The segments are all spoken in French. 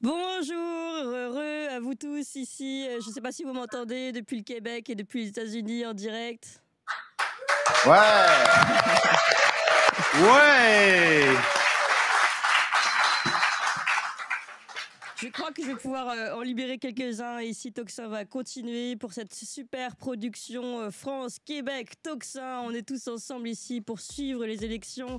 Bonjour, heureux à vous tous ici. Je ne sais pas si vous m'entendez depuis le Québec et depuis les États-Unis en direct. Ouais! Ouais! Je crois que je vais pouvoir en libérer quelques-uns. Ici, Tocsin va continuer pour cette super production France-Québec. Tocsin, on est tous ensemble ici pour suivre les élections.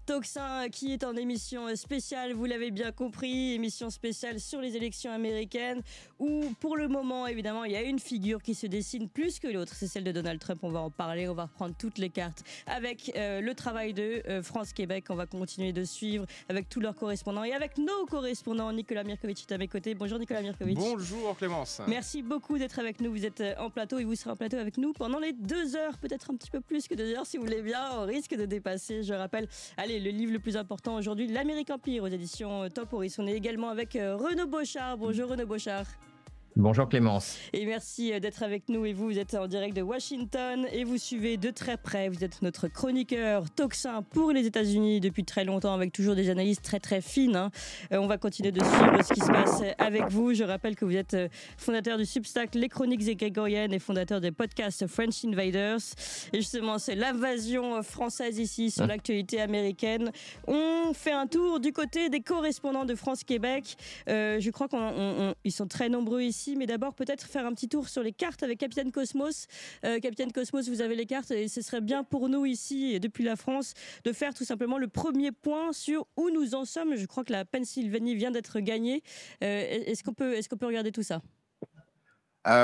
Tocsin qui est en émission spéciale, vous l'avez bien compris, émission spéciale sur les élections américaines où pour le moment évidemment il y a une figure qui se dessine plus que l'autre, c'est celle de Donald Trump. On va en parler, on va reprendre toutes les cartes avec le travail de France-Québec. On va continuer de suivre avec tous leurs correspondants et avec nos correspondants. Nicolas Mirkovic est à mes côtés. Bonjour Nicolas Mirkovic. Bonjour Clémence. Merci beaucoup d'être avec nous. Vous êtes en plateau et vous serez en plateau avec nous pendant les 2 heures, peut-être un petit peu plus que 2 heures si vous voulez bien. On risque de dépasser, je rappelle. Allez, le livre le plus important aujourd'hui, l'Amérique Empire aux éditions Temporis. On est également avec Renaud Bochard. Bonjour Renaud Bochard. Bonjour Clémence. Et merci d'être avec nous. Et vous êtes en direct de Washington et vous suivez de très près. Vous êtes notre chroniqueur Tocsin pour les États-Unis depuis très longtemps avec toujours des analyses très très fines. Hein. On va continuer de suivre ce qui se passe avec vous. Je rappelle que vous êtes fondateur du Substack Les Chroniques Grégoriennes et fondateur des podcasts French Invaders. Et justement, c'est l'invasion française ici sur l'actualité américaine. On fait un tour du côté des correspondants de France-Québec. Je crois qu'ils sont très nombreux ici. Mais d'abord, peut-être faire un petit tour sur les cartes avec Capitaine Cosmos. Capitaine Cosmos, vous avez les cartes et ce serait bien pour nous ici, depuis la France, de faire tout simplement le premier point sur où nous en sommes. Je crois que la Pennsylvanie vient d'être gagnée. Est-ce qu'on peut regarder tout ça?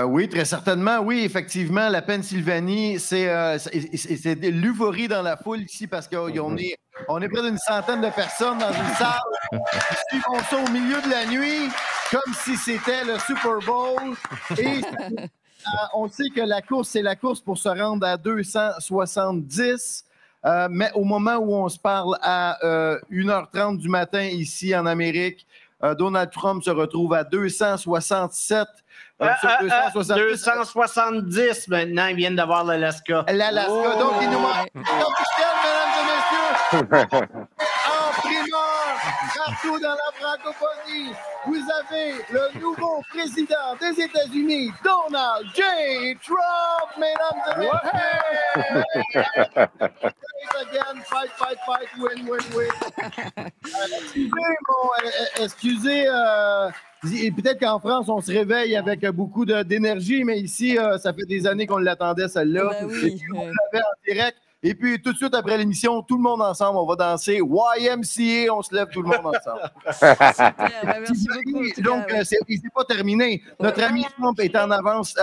Oui, très certainement. Oui, effectivement, la Pennsylvanie, c'est de l'euphorie dans la foule ici parce qu'on est près d'une centaine de personnes dans une salle. Ici, on sont au milieu de la nuit, comme si c'était le Super Bowl. Et on sait que la course, c'est la course pour se rendre à 270. Mais au moment où on se parle à 1h30 du matin ici en Amérique, Donald Trump se retrouve à 267. 270 maintenant, ils viennent d'avoir l'Alaska. L'Alaska. Donc, il nous manque officiel, mesdames et messieurs. En primeur, partout dans la francophonie, vous avez le nouveau président des États-Unis, Donald J. Trump, mesdames et messieurs. Again, fight, fight, fight, win, win, win. Excusez, peut-être qu'en France, on se réveille avec beaucoup d'énergie, mais ici, ça fait des années qu'on l'attendait, celle-là. Bah oui, on l'avait en direct. Et puis, tout de suite après l'émission, tout le monde ensemble, on va danser YMCA, on se lève tout le monde ensemble. Super, merci beaucoup. Donc, il n'est pas terminé. Notre ami Trump est en avance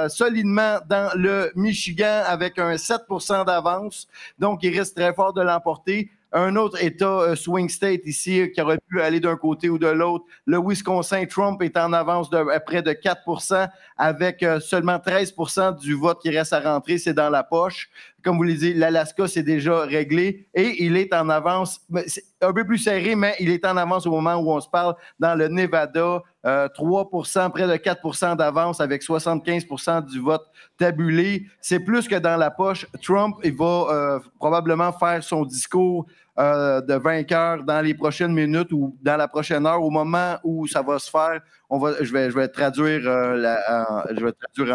solidement dans le Michigan avec un 7% d'avance. Donc, il risque très fort de l'emporter. Un autre État swing state ici qui aurait pu aller d'un côté ou de l'autre. Le Wisconsin, Trump est en avance de près de 4% avec seulement 13% du vote qui reste à rentrer. C'est dans la poche. Comme vous l'avez dit, l'Alaska, c'est déjà réglé et il est en avance. C'est un peu plus serré, mais il est en avance au moment où on se parle dans le Nevada. 3%, près de 4% d'avance avec 75% du vote tabulé. C'est plus que dans la poche. Trump, il va probablement faire son discours de vainqueur dans les prochaines minutes ou dans la prochaine heure. Au moment où ça va se faire, je vais traduire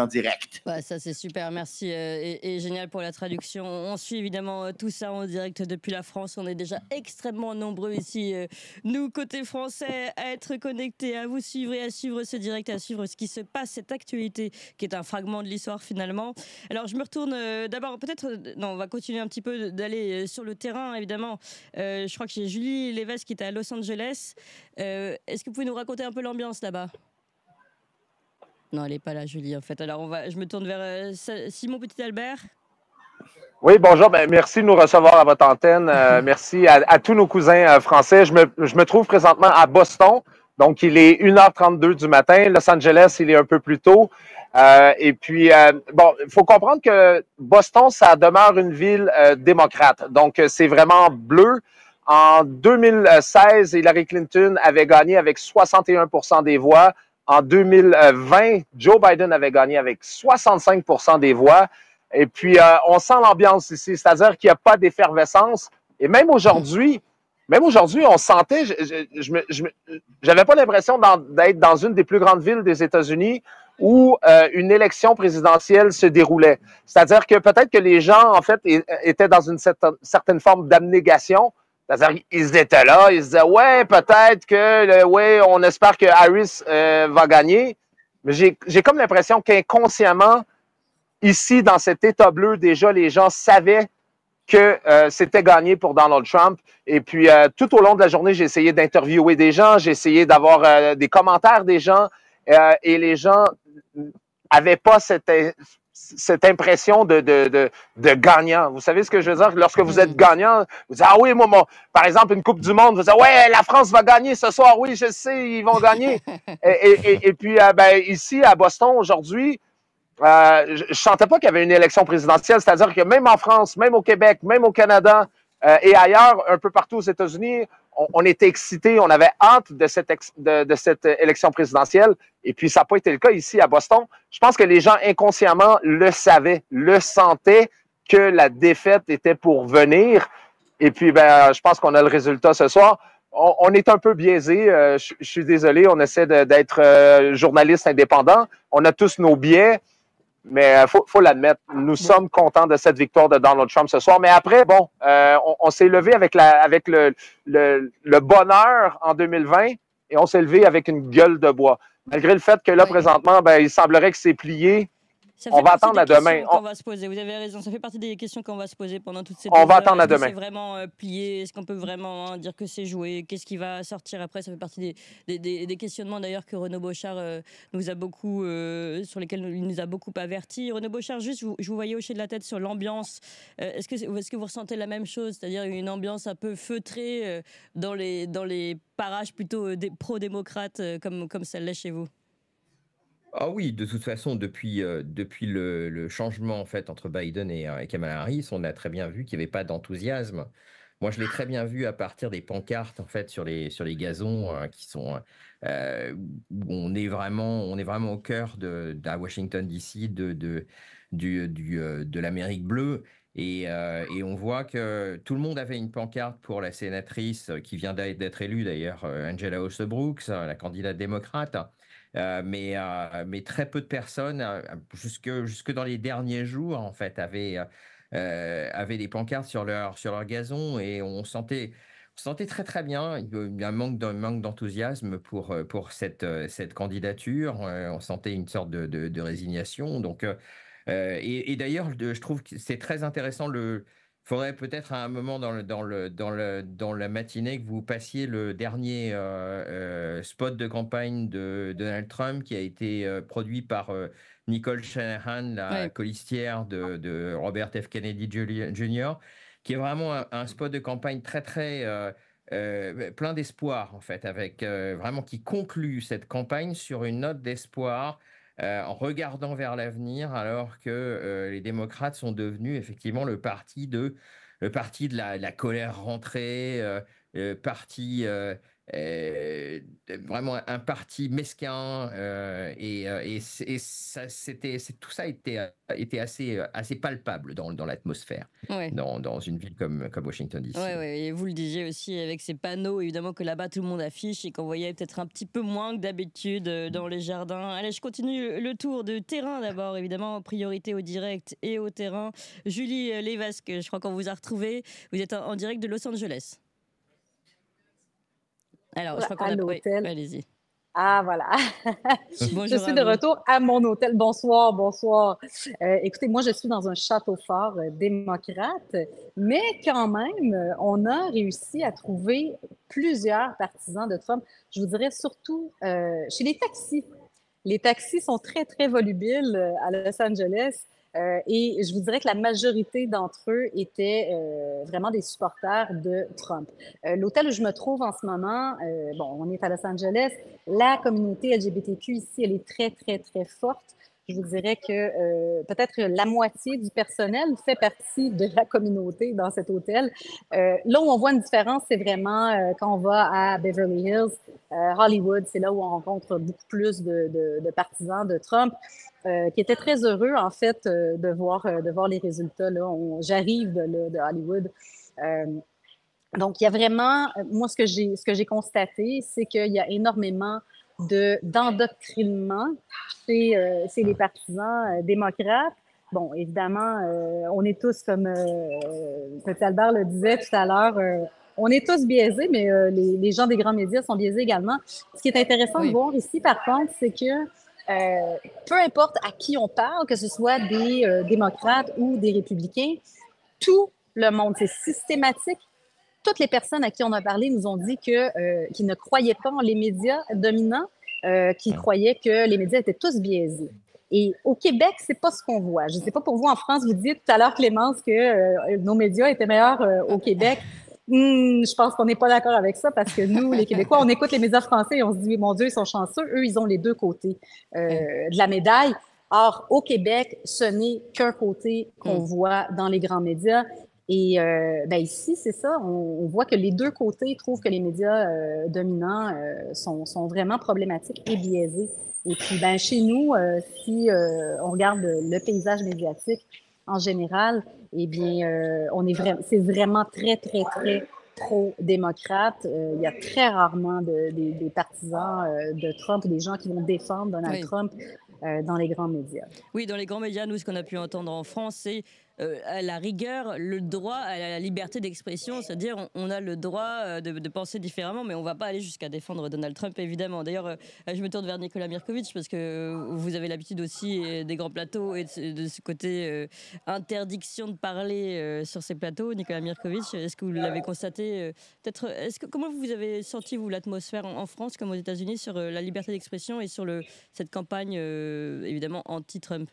en direct. Ouais, ça, c'est super. Merci et génial pour la traduction. On suit évidemment tout ça en direct depuis la France. On est déjà extrêmement nombreux ici, nous, côté français, à être connectés, à vous suivre et à suivre ce direct, à suivre ce qui se passe, cette actualité qui est un fragment de l'histoire finalement. Alors, je me retourne d'abord, non, on va continuer un petit peu d'aller sur le terrain, évidemment. Je crois que j'ai Julie Lévesque qui est à Los Angeles. Est-ce que vous pouvez nous raconter un peu l'ambiance là-bas? Non, elle n'est pas là, Julie, en fait. Alors, je me tourne vers Simon Petit-Albert. Oui, bonjour. Ben, merci de nous recevoir à votre antenne. Merci à tous nos cousins français. Je me trouve présentement à Boston. Donc, il est 1h32 du matin. Los Angeles, il est un peu plus tôt. Et puis, bon, il faut comprendre que Boston, ça demeure une ville démocrate. Donc, c'est vraiment bleu. En 2016, Hillary Clinton avait gagné avec 61% des voix. En 2020, Joe Biden avait gagné avec 65% des voix. Et puis, on sent l'ambiance ici, c'est-à-dire qu'il n'y a pas d'effervescence. Et même aujourd'hui, même aujourd'hui, on sentait, j'avais pas l'impression d'être dans une des plus grandes villes des États-Unis où une élection présidentielle se déroulait. C'est-à-dire que peut-être que les gens, en fait, étaient dans une certaine forme d'abnégation. C'est-à-dire qu'ils étaient là, ils se disaient, ouais, peut-être que, ouais, on espère que Harris va gagner. Mais j'ai comme l'impression qu'inconsciemment, ici, dans cet État bleu, déjà, les gens savaient que c'était gagné pour Donald Trump. Et puis, tout au long de la journée, j'ai essayé d'interviewer des gens, j'ai essayé d'avoir des commentaires des gens, et les gens n'avaient pas cette impression de gagnant. Vous savez ce que je veux dire? Lorsque vous êtes gagnant, vous dites, ah oui, moi, par exemple, une Coupe du Monde, vous dites, ouais, la France va gagner ce soir, oui, je sais, ils vont gagner. Et puis, ben, ici, à Boston, aujourd'hui, je ne sentais pas qu'il y avait une élection présidentielle, c'est-à-dire que même en France, même au Québec, même au Canada et ailleurs, un peu partout aux États-Unis, on était excités, on avait hâte de cette élection présidentielle. Et puis, ça n'a pas été le cas ici à Boston. Je pense que les gens inconsciemment le savaient, le sentaient que la défaite était pour venir. Et puis, ben, je pense qu'on a le résultat ce soir. On est un peu biaisé. Je suis désolé, on essaie d'être journaliste indépendant. On a tous nos biais. Mais il faut l'admettre, nous sommes contents de cette victoire de Donald Trump ce soir. Mais après, bon, on s'est levé avec le bonheur en 2020 et on s'est levé avec une gueule de bois. Malgré le fait que là, présentement, ben, il semblerait que c'est plié. On va attendre à demain. On va se poser. Vous avez raison. Ça fait partie des questions qu'on va se poser pendant toute cette On va attendre à demain. C'est vraiment plié. Est-ce qu'on peut vraiment dire que c'est joué? Qu'est-ce qui va sortir après? Ça fait partie des questionnements d'ailleurs que Renaud Beauchard nous a beaucoup, sur lesquels il nous a beaucoup avertis. Renaud Beauchard, juste, je vous voyais hocher de la tête sur l'ambiance. Est-ce que vous ressentez la même chose? C'est-à-dire une ambiance un peu feutrée dans les parages plutôt pro-démocrates comme celle-là chez vous? Ah oui, de toute façon, depuis le changement en fait entre Biden et Kamala Harris, on a très bien vu qu'il n'y avait pas d'enthousiasme. Moi, je l'ai très bien vu à partir des pancartes en fait sur les gazons qui sont où on est vraiment au cœur à Washington DC de l'Amérique bleue. Et on voit que tout le monde avait une pancarte pour la sénatrice qui vient d'être élue d'ailleurs, Angela Ossobrooks, la candidate démocrate. Mais très peu de personnes, jusque dans les derniers jours, en fait, avaient des pancartes sur leur gazon et on sentait très très bien. Il y a un manque d'enthousiasme pour cette candidature. On sentait une sorte de résignation. Donc, et d'ailleurs, je trouve que c'est très intéressant. Faudrait peut-être à un moment dans la matinée que vous passiez le dernier spot de campagne de Donald Trump qui a été produit par Nicole Shanahan, la colistière de Robert F. Kennedy Jr., qui est vraiment un spot de campagne très très plein d'espoir en fait, avec vraiment qui conclut cette campagne sur une note d'espoir. En regardant vers l'avenir, alors que les démocrates sont devenus effectivement le parti de la colère rentrée, vraiment un parti mesquin, tout ça était assez palpable dans l'atmosphère, dans une ville comme Washington DC. Ouais, et vous le disiez aussi avec ces panneaux, évidemment que là-bas tout le monde affiche et qu'on voyait peut-être un petit peu moins que d'habitude dans les jardins. Allez, je continue le tour de terrain d'abord, évidemment, priorité au direct et au terrain. Julie Lévesque, je crois qu'on vous a retrouvé. Vous êtes en direct de Los Angeles. Alors, je crois qu'on à l'hôtel. Allez-y. Ah, voilà. Bonjour, je suis de retour à mon hôtel. Bonsoir, bonsoir. Écoutez, moi, je suis dans un château fort démocrate, mais quand même, on a réussi à trouver plusieurs partisans de Trump. Je vous dirais surtout chez les taxis. Les taxis sont très, très volubiles à Los Angeles. Et je vous dirais que la majorité d'entre eux étaient vraiment des supporters de Trump. L'hôtel où je me trouve en ce moment, on est à Los Angeles, la communauté LGBTQ ici, elle est très, très, très forte. Je vous dirais que peut-être la moitié du personnel fait partie de la communauté dans cet hôtel. Là où on voit une différence, c'est vraiment quand on va à Beverly Hills, Hollywood, c'est là où on rencontre beaucoup plus de partisans de Trump. Qui étaient très heureux, en fait, de voir les résultats. J'arrive de Hollywood. Donc, il y a vraiment, moi, ce que j'ai constaté, c'est qu'il y a énormément d'endoctrinement chez les partisans démocrates. Bon, évidemment, on est tous, comme Petit Albert le disait tout à l'heure, on est tous biaisés, mais les gens des grands médias sont biaisés également. Ce qui est intéressant de voir ici, par contre, c'est que peu importe à qui on parle, que ce soit des démocrates ou des républicains, tout le monde, c'est systématique. Toutes les personnes à qui on a parlé nous ont dit qu'ils ne croyaient pas en les médias dominants, qu'ils croyaient que les médias étaient tous biaisés. Et au Québec, c'est pas ce qu'on voit. Je ne sais pas pour vous en France, vous disiez tout à l'heure, Clémence, que nos médias étaient meilleurs au Québec. Je pense qu'on n'est pas d'accord avec ça parce que nous, les Québécois, on écoute les médias français et on se dit, mon Dieu, ils sont chanceux. Eux, ils ont les deux côtés de la médaille. Or, au Québec, ce n'est qu'un côté qu'on voit dans les grands médias. Et ici, c'est ça, on voit que les deux côtés trouvent que les médias dominants sont vraiment problématiques et biaisés. Et puis, chez nous, si on regarde le paysage médiatique en général, eh bien, c'est vraiment très, très, très pro-démocrate. Il y a très rarement des partisans de Trump ou des gens qui vont défendre Donald Trump dans les grands médias. Oui, dans les grands médias, nous, ce qu'on a pu entendre en France, c'est à la rigueur, le droit à la liberté d'expression, c'est-à-dire on a le droit de penser différemment, mais on ne va pas aller jusqu'à défendre Donald Trump, évidemment. D'ailleurs, je me tourne vers Nicolas Mirkovic, parce que vous avez l'habitude aussi des grands plateaux et de ce côté interdiction de parler sur ces plateaux. Nicolas Mirkovic, est-ce que vous l'avez constaté comment vous avez senti, vous, l'atmosphère en France comme aux États-Unis sur la liberté d'expression et sur cette campagne, évidemment, anti-Trump?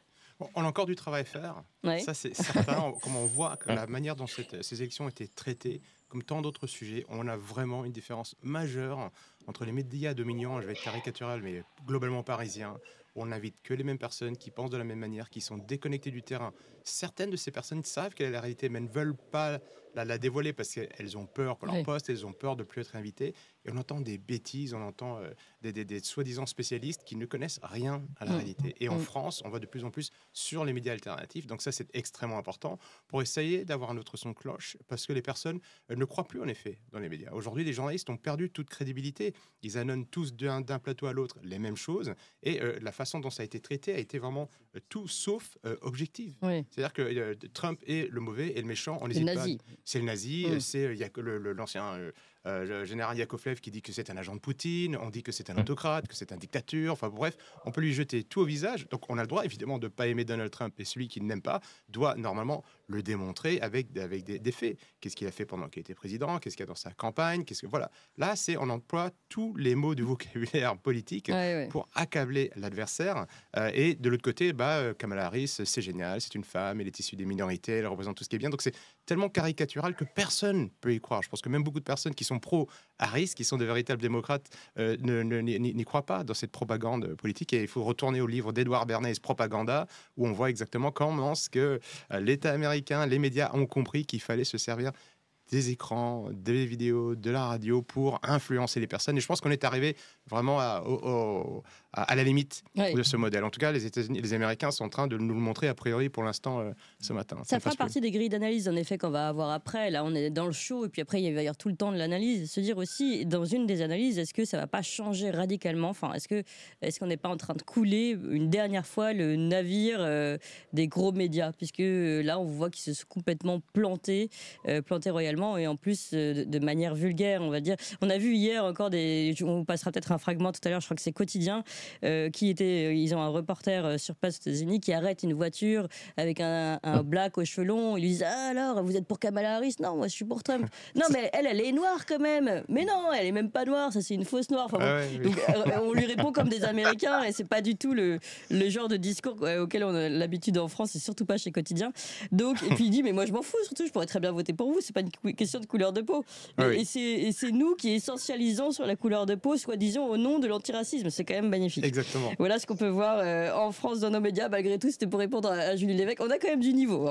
On a encore du travail à faire. Ouais. Ça, c'est certain. Comme on voit que la manière dont ces élections ont été traitées, comme tant d'autres sujets, on a vraiment une différence majeure entre les médias dominants, je vais être caricatural, mais globalement parisiens, où on n'invite que les mêmes personnes qui pensent de la même manière, qui sont déconnectées du terrain. Certaines de ces personnes savent quelle est la réalité, mais ne veulent pas la dévoiler parce qu'elles ont peur pour leur poste, elles ont peur de ne plus être invitées. Et on entend des bêtises, on entend des soi-disant spécialistes qui ne connaissent rien à la réalité. Et en France, on va de plus en plus sur les médias alternatifs. Donc ça, c'est extrêmement important pour essayer d'avoir un autre son de cloche, parce que les personnes ne croient plus en effet dans les médias. Aujourd'hui, les journalistes ont perdu toute crédibilité. Ils annoncent tous d'un plateau à l'autre les mêmes choses. Et la façon dont ça a été traité a été vraiment tout sauf objective. Oui. C'est-à-dire que Trump est le mauvais et le méchant, on n'hésite pas. C'est le nazi, c'est l'ancien général Yakovlev qui dit que c'est un agent de Poutine, on dit que c'est un autocrate, que c'est une dictature, enfin bref, on peut lui jeter tout au visage. Donc on a le droit évidemment de ne pas aimer Donald Trump, et celui qui ne l'aime pas doit normalement le démontrer avec des faits. Qu'est-ce qu'il a fait pendant qu'il était président, qu'est-ce qu'il y a dans sa campagne, voilà. Là, on emploie tous les mots du vocabulaire politique pour accabler l'adversaire. Et de l'autre côté, Kamala Harris, c'est génial, c'est une femme, elle est issue des minorités, elle représente tout ce qui est bien. Donc c'est tellement caricatural que personne ne peut y croire. Je pense que même beaucoup de personnes qui sont pro-Harris, qui sont de véritables démocrates, n'y croient pas dans cette propagande politique. Et il faut retourner au livre d'Edward Bernays, Propaganda, où on voit exactement comment que l'État américain, les médias ont compris qu'il fallait se servir des écrans, des vidéos, de la radio pour influencer les personnes. Et je pense qu'on est arrivé vraiment à la limite de ce modèle. En tout cas, les États-Unis, les Américains sont en train de nous le montrer a priori pour l'instant ce matin. Ça fera partie des grilles d'analyse en effet qu'on va avoir après. Là, on est dans le show et puis après, il va y avoir tout le temps de l'analyse. Se dire aussi, dans une des analyses, est-ce que ça va pas changer radicalement? Enfin, est-ce qu'on n'est pas en train de couler une dernière fois le navire des gros médias? Puisque là, on voit qu'ils se sont complètement plantés royalement et en plus de manière vulgaire, on va dire. On a vu hier encore on passera peut-être un fragment tout à l'heure, je crois que c'est Quotidien, ils ont un reporter sur place aux États-Unis qui arrête une voiture avec un black aux cheveux longs. Ils lui disent: ah, alors, vous êtes pour Kamala Harris? Non, moi je suis pour Trump. Non, mais elle est noire quand même. Mais non, elle est même pas noire, ça c'est une fausse noire. Enfin, donc, on lui répond comme des Américains et c'est pas du tout le genre de discours auquel on a l'habitude en France et surtout pas chez Quotidien. Donc, et puis il dit: mais moi je m'en fous, surtout je pourrais très bien voter pour vous, c'est pas une question de couleur de peau. Et c'est nous qui essentialisons sur la couleur de peau, soi-disant au nom de l'antiracisme. C'est quand même magnifique. Exactement. Voilà ce qu'on peut voir en France dans nos médias. Malgré tout, c'était pour répondre à Julie Lévesque. On a quand même du niveau.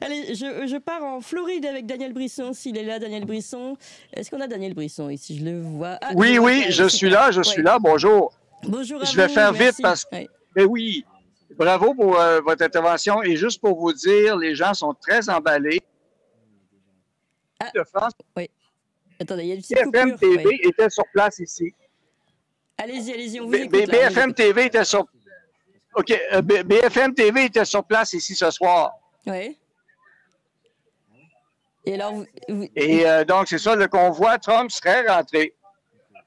Allez, je pars en Floride avec Daniel Brisson. S'il est là, Daniel Brisson. Est-ce qu'on a Daniel Brisson ici? Je le vois. Ah, oui, je suis là. Bonjour. Bonjour à vous. Je vais faire vite parce que... Mais oui, bravo pour votre intervention. Et juste pour vous dire, les gens sont très emballés. de France. Oui. Attendez, il y a une petite coupure. BFM TV était sur place ici. Allez-y, on vous écoute. BFM TV était sur... OK, BFM TV était sur place ici ce soir. Oui. Et alors, donc, c'est ça, le convoi Trump serait rentré.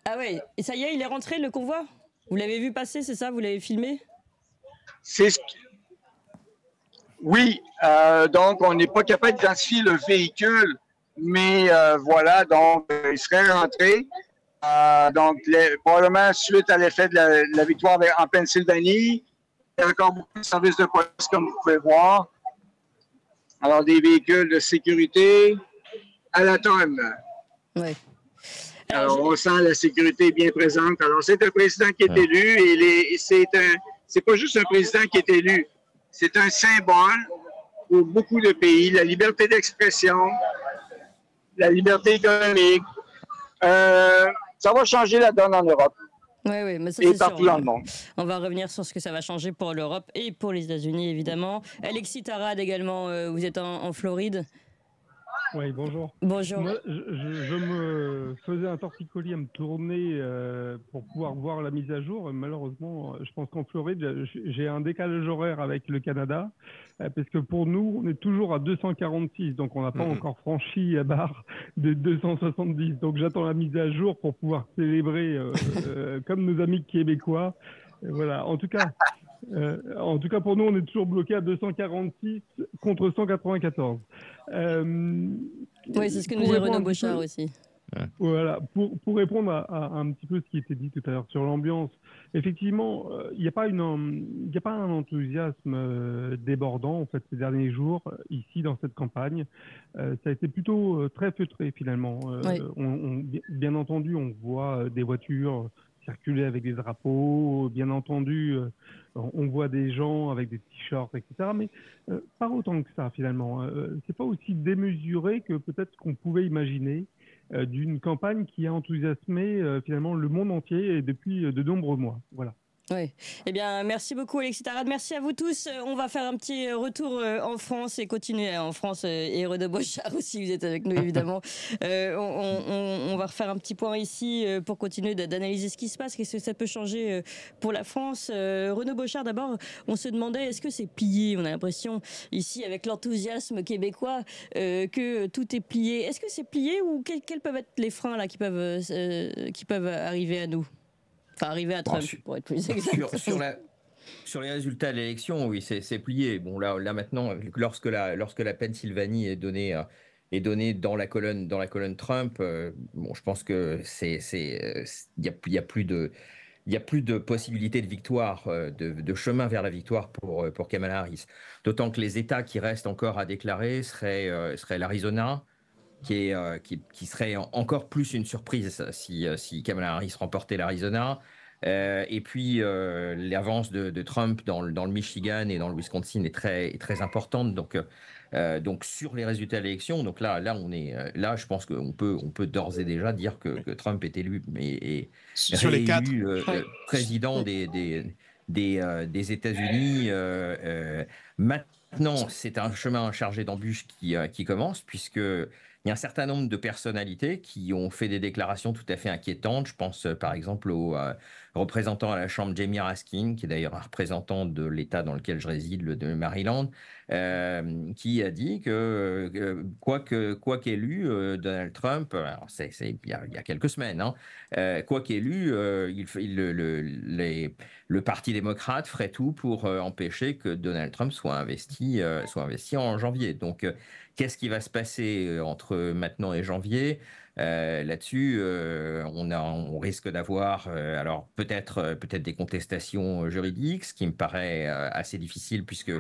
Ah oui, et ça y est, il est rentré, le convoi? Vous l'avez vu passer, c'est ça? Vous l'avez filmé? Oui, donc on n'est pas capable d'identifier le véhicule, mais voilà, donc il serait rentré. Donc, probablement suite à l'effet de la victoire en Pennsylvanie, il y a encore beaucoup de services de police, comme vous pouvez voir. Alors, des véhicules de sécurité à la tonne. Oui. Alors, on sent la sécurité bien présente. Alors, c'est un président qui est élu et c'est pas juste un président qui est élu. C'est un symbole pour beaucoup de pays. La liberté d'expression, la liberté économique. Ça va changer la donne en Europe. Oui, mais ça, et partout dans le monde. On va revenir sur ce que ça va changer pour l'Europe et pour les États-Unis, évidemment. Alexis Tarade également, vous êtes en Floride. Oui, bonjour. Bonjour. Moi, je me faisais un torticolis à me tourner pour pouvoir voir la mise à jour. Malheureusement, je pense qu'en Floride, j'ai un décalage horaire avec le Canada, parce que pour nous, on est toujours à 246, donc on n'a pas encore franchi la barre de 270. Donc j'attends la mise à jour pour pouvoir célébrer comme nos amis québécois. Voilà. En tout cas, pour nous, on est toujours bloqué à 246 contre 194. Oui, c'est ce que nous dit Renaud Bochard aussi. Voilà, pour répondre à un petit peu ce qui était dit tout à l'heure sur l'ambiance, effectivement, il n'y a pas un enthousiasme débordant en fait ces derniers jours ici dans cette campagne. Ça a été plutôt très feutré finalement. Bien entendu, on voit des voitures circuler avec des drapeaux, bien entendu, on voit des gens avec des t-shirts, etc. Mais pas autant que ça finalement. C'est pas aussi démesuré que peut-être qu'on pouvait imaginer d'une campagne qui a enthousiasmé finalement le monde entier et depuis de nombreux mois. Voilà. Oui. Eh bien, merci beaucoup Alexis Tarade. Merci à vous tous. On va faire un petit retour en France et continuer en France et Renaud Bochard aussi, vous êtes avec nous évidemment. On va refaire un petit point ici pour continuer d'analyser ce qui se passe. Qu'est-ce que ça peut changer pour la France? Renaud Bochard, d'abord, on se demandait est-ce que c'est plié? On a l'impression ici avec l'enthousiasme québécois que tout est plié. Est-ce que c'est plié ou quels peuvent être les freins là qui peuvent arriver à nous? Enfin, arriver à Trump, pour être plus exact. Sur les résultats de l'élection, oui, c'est plié. Bon, là maintenant, lorsque la Pennsylvanie est donnée dans la colonne Trump, je pense que il y a plus de possibilité de victoire, de chemin vers la victoire pour Kamala Harris. D'autant que les États qui restent encore à déclarer seraient l'Arizona, qui serait encore plus une surprise si Kamala Harris remportait l'Arizona. Et puis l'avance de Trump dans le Michigan et dans le Wisconsin est très importante. Donc sur les résultats de l'élection, donc là je pense qu'on peut d'ores et déjà dire que Trump est élu sur les quatre président des États-Unis. Maintenant, c'est un chemin chargé d'embûches qui commence, puisque il y a un certain nombre de personnalités qui ont fait des déclarations tout à fait inquiétantes. Je pense par exemple au représentant à la Chambre, Jamie Raskin, qui est d'ailleurs un représentant de l'État dans lequel je réside, de Maryland, qui a dit que quoi qu'élu Donald Trump, alors il y a quelques semaines, quoi qu'élu, le Parti démocrate ferait tout pour empêcher que Donald Trump soit investi en janvier. Donc, qu'est-ce qui va se passer entre maintenant et janvier? Là-dessus, on risque d'avoir alors peut-être des contestations juridiques, ce qui me paraît assez difficile puisque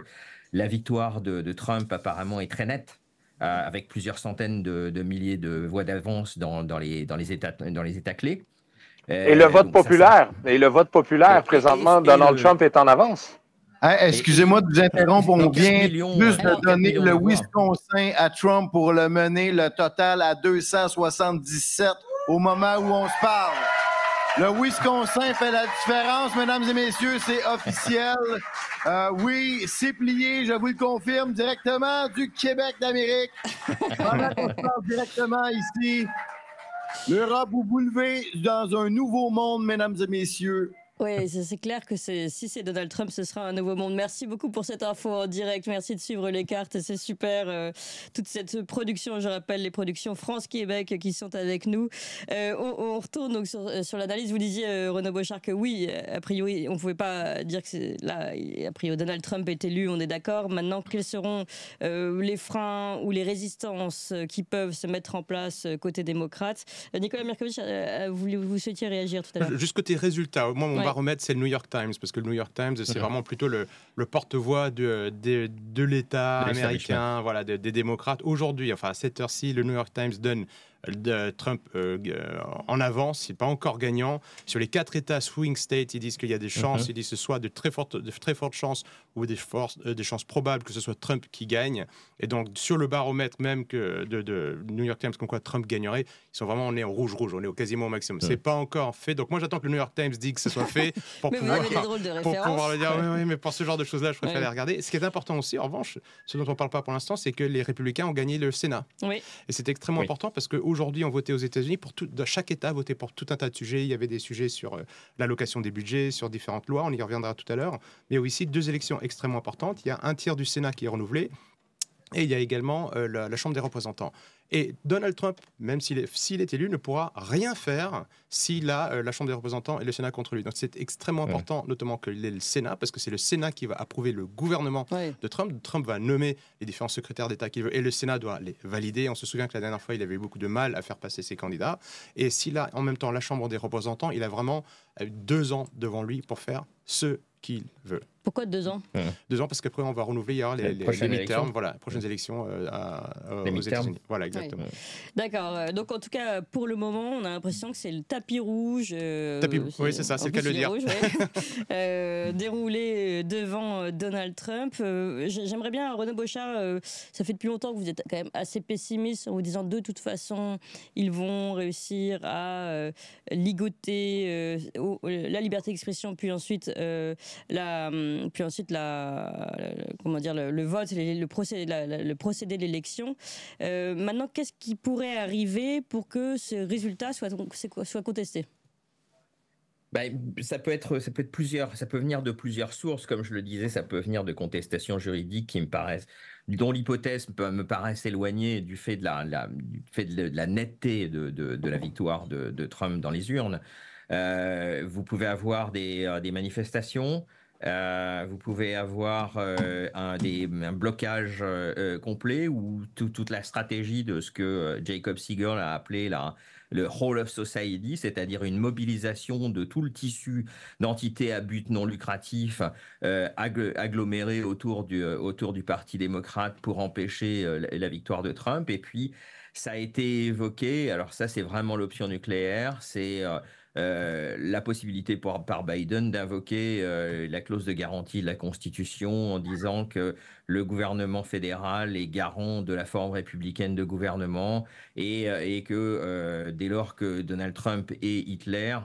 la victoire de Trump apparemment est très nette, avec plusieurs centaines de milliers de voix d'avance dans les États clés. Et le vote populaire, présentement, Donald Trump est en avance. Excusez-moi de vous interrompre, on vient juste de donner le Wisconsin à Trump pour le mener, le total à 277 au moment où on se parle. Le Wisconsin fait la différence, mesdames et messieurs, c'est officiel. Oui, c'est plié, je vous le confirme, directement du Québec d'Amérique. Pendant qu'on se parle directement ici, l'Europe, vous vous levez dans un nouveau monde, mesdames et messieurs. Oui, c'est clair que si c'est Donald Trump, ce sera un nouveau monde. Merci beaucoup pour cette info en direct. Merci de suivre les cartes. C'est super. Toute cette production, je rappelle, les productions France-Québec qui sont avec nous. On retourne donc sur l'analyse. Vous disiez, Renaud Beauchard, que oui, a priori, on ne pouvait pas dire que là, a priori, Donald Trump est élu, on est d'accord. Maintenant, quels seront les freins ou les résistances qui peuvent se mettre en place côté démocrate? Nicolas Mirkovic, vous souhaitiez réagir tout à l'heure? Juste côté résultat, moi, mon baromètre, c'est le New York Times, parce que le New York Times, c'est vraiment plutôt le porte-voix de l'État américain, voilà, des démocrates. Aujourd'hui, enfin, à cette heure-ci, le New York Times donne Trump en avance, il n'est pas encore gagnant. Sur les 4 États swing states, ils disent qu'il y a des chances, ils disent que ce soit de très fortes chances ou des chances probables que ce soit Trump qui gagne. Et donc, sur le baromètre même de New York Times, comme quoi Trump gagnerait, on est en rouge, on est quasiment au maximum. C'est pas encore fait. Donc, moi, j'attends que le New York Times dise que ce soit fait pour pouvoir le dire. Oui, mais pour ce genre de choses-là, je préfère les regarder. Ce qui est important aussi, en revanche, ce dont on ne parle pas pour l'instant, c'est que les républicains ont gagné le Sénat. Et c'est extrêmement important parce qu'aujourd'hui, on votait aux États-Unis chaque État votait pour tout un tas de sujets. Il y avait des sujets sur l'allocation des budgets, sur différentes lois. On y reviendra tout à l'heure. Mais il y a aussi 2 élections extrêmement importantes. Il y a un tiers du Sénat qui est renouvelé. Et il y a également la Chambre des représentants. Et Donald Trump, même s'il est élu, ne pourra rien faire s'il a la Chambre des représentants et le Sénat contre lui. Donc c'est extrêmement important, notamment qu'il ait le Sénat, parce que c'est le Sénat qui va approuver le gouvernement de Trump. Trump va nommer les différents secrétaires d'État qu'il veut, et le Sénat doit les valider. On se souvient que la dernière fois, il avait eu beaucoup de mal à faire passer ses candidats. Et s'il a en même temps la Chambre des représentants, il a vraiment 2 ans devant lui pour faire ce qu'il veut. Pourquoi 2 ans? 2 ans, parce qu'après, on va renouveler, il y aura les midterms, voilà, prochaines élections aux États-Unis. Voilà, exactement. D'accord. Donc, en tout cas, pour le moment, on a l'impression que c'est le tapis rouge. Oui, c'est ça, c'est le cas de le dire. Rouge, déroulé devant Donald Trump. J'aimerais bien, Renaud Beauchard, ça fait depuis longtemps que vous êtes quand même assez pessimiste en vous disant de toute façon, ils vont réussir à ligoter la liberté d'expression, puis ensuite le vote, le procédé de l'élection. Maintenant, qu'est-ce qui pourrait arriver pour que ce résultat soit contesté? Ça peut venir de plusieurs sources, comme je le disais, ça peut venir de contestations juridiques dont l'hypothèse me paraît s'éloigner du fait de la netteté de la victoire de Trump dans les urnes. Vous pouvez avoir des manifestations. Vous pouvez avoir un blocage complet ou toute la stratégie de ce que Jacob Segal a appelé le Whole of Society, c'est-à-dire une mobilisation de tout le tissu d'entités à but non lucratif agglomérées autour du Parti démocrate pour empêcher la victoire de Trump. Et puis, ça a été évoqué, alors ça c'est vraiment l'option nucléaire, c'est la possibilité par Biden d'invoquer la clause de garantie de la Constitution en disant que le gouvernement fédéral est garant de la forme républicaine de gouvernement et que dès lors que Donald Trump et Hitler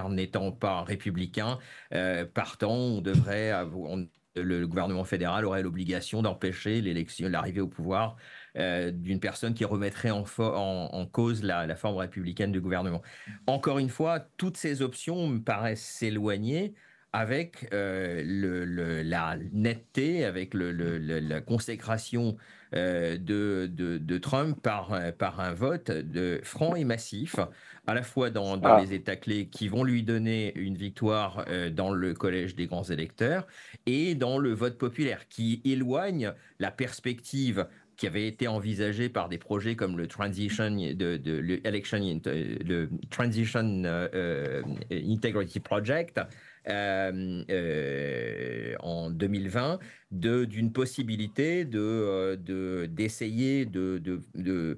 n'étant pas républicain, partant, le gouvernement fédéral aurait l'obligation d'empêcher l'arrivée au pouvoir d'une personne qui remettrait en cause la forme républicaine du gouvernement. Encore une fois, toutes ces options me paraissent s'éloigner avec la netteté, avec la consécration de Trump par un vote franc et massif, à la fois dans les États clés qui vont lui donner une victoire dans le collège des grands électeurs et dans le vote populaire qui éloigne la perspective qui avait été envisagé par des projets comme le Transition Integrity Project en 2020, d'une possibilité d'essayer de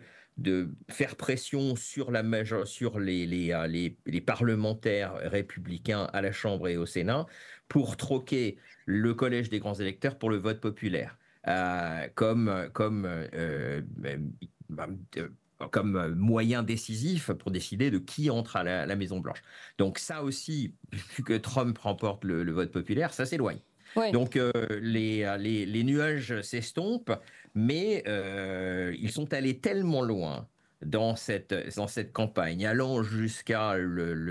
faire pression sur les parlementaires républicains à la Chambre et au Sénat pour troquer le collège des grands électeurs pour le vote populaire. moyen décisif pour décider de qui entre à la Maison-Blanche. Donc ça aussi, vu que Trump remporte le vote populaire, ça s'éloigne. Ouais. Donc les nuages s'estompent, mais ils sont allés tellement loin dans cette campagne, allant jusqu'à le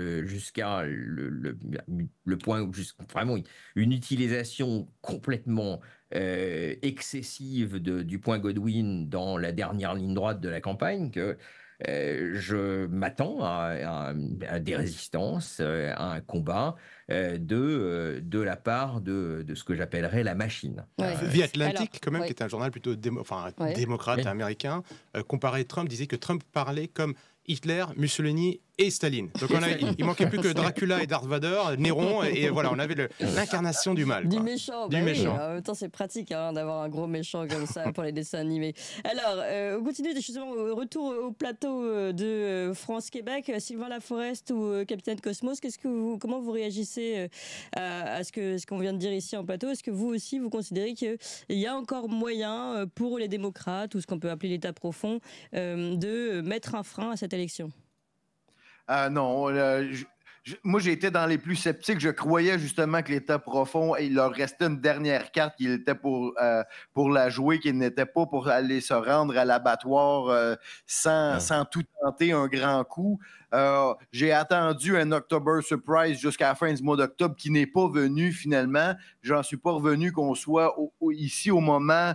point où vraiment une utilisation complètement excessive du point Godwin dans la dernière ligne droite de la campagne, que je m'attends à des résistances, à un combat de la part de ce que j'appellerais la machine. Ouais. The Atlantic, quand même, qui est un journal plutôt démocrate américain, comparé Trump, disait que Trump parlait comme Hitler, Mussolini et Staline. Donc il manquait plus que Dracula et Darth Vader, Néron, et voilà, on avait l'incarnation du mal. Du méchant. Du méchant. Oui, en même temps, c'est pratique d'avoir un gros méchant comme ça pour les dessins animés. Alors, on continue justement au retour au plateau de France-Québec. Sylvain Laforest ou Capitaine Cosmos, comment vous réagissez à ce qu'on vient de dire ici en plateau? Est-ce que vous aussi, vous considérez qu'il y a encore moyen pour les démocrates, ou ce qu'on peut appeler l'État profond, de mettre un frein à cette élection? Non, moi j'ai été dans les plus sceptiques. Je croyais justement que l'État profond, il leur restait une dernière carte qu'il était pour la jouer, qu'il n'était pas pour aller se rendre à l'abattoir sans tout tenter un grand coup. J'ai attendu un October Surprise jusqu'à la fin du mois d'octobre qui n'est pas venu finalement. J'en suis pas revenu qu'on soit ici au moment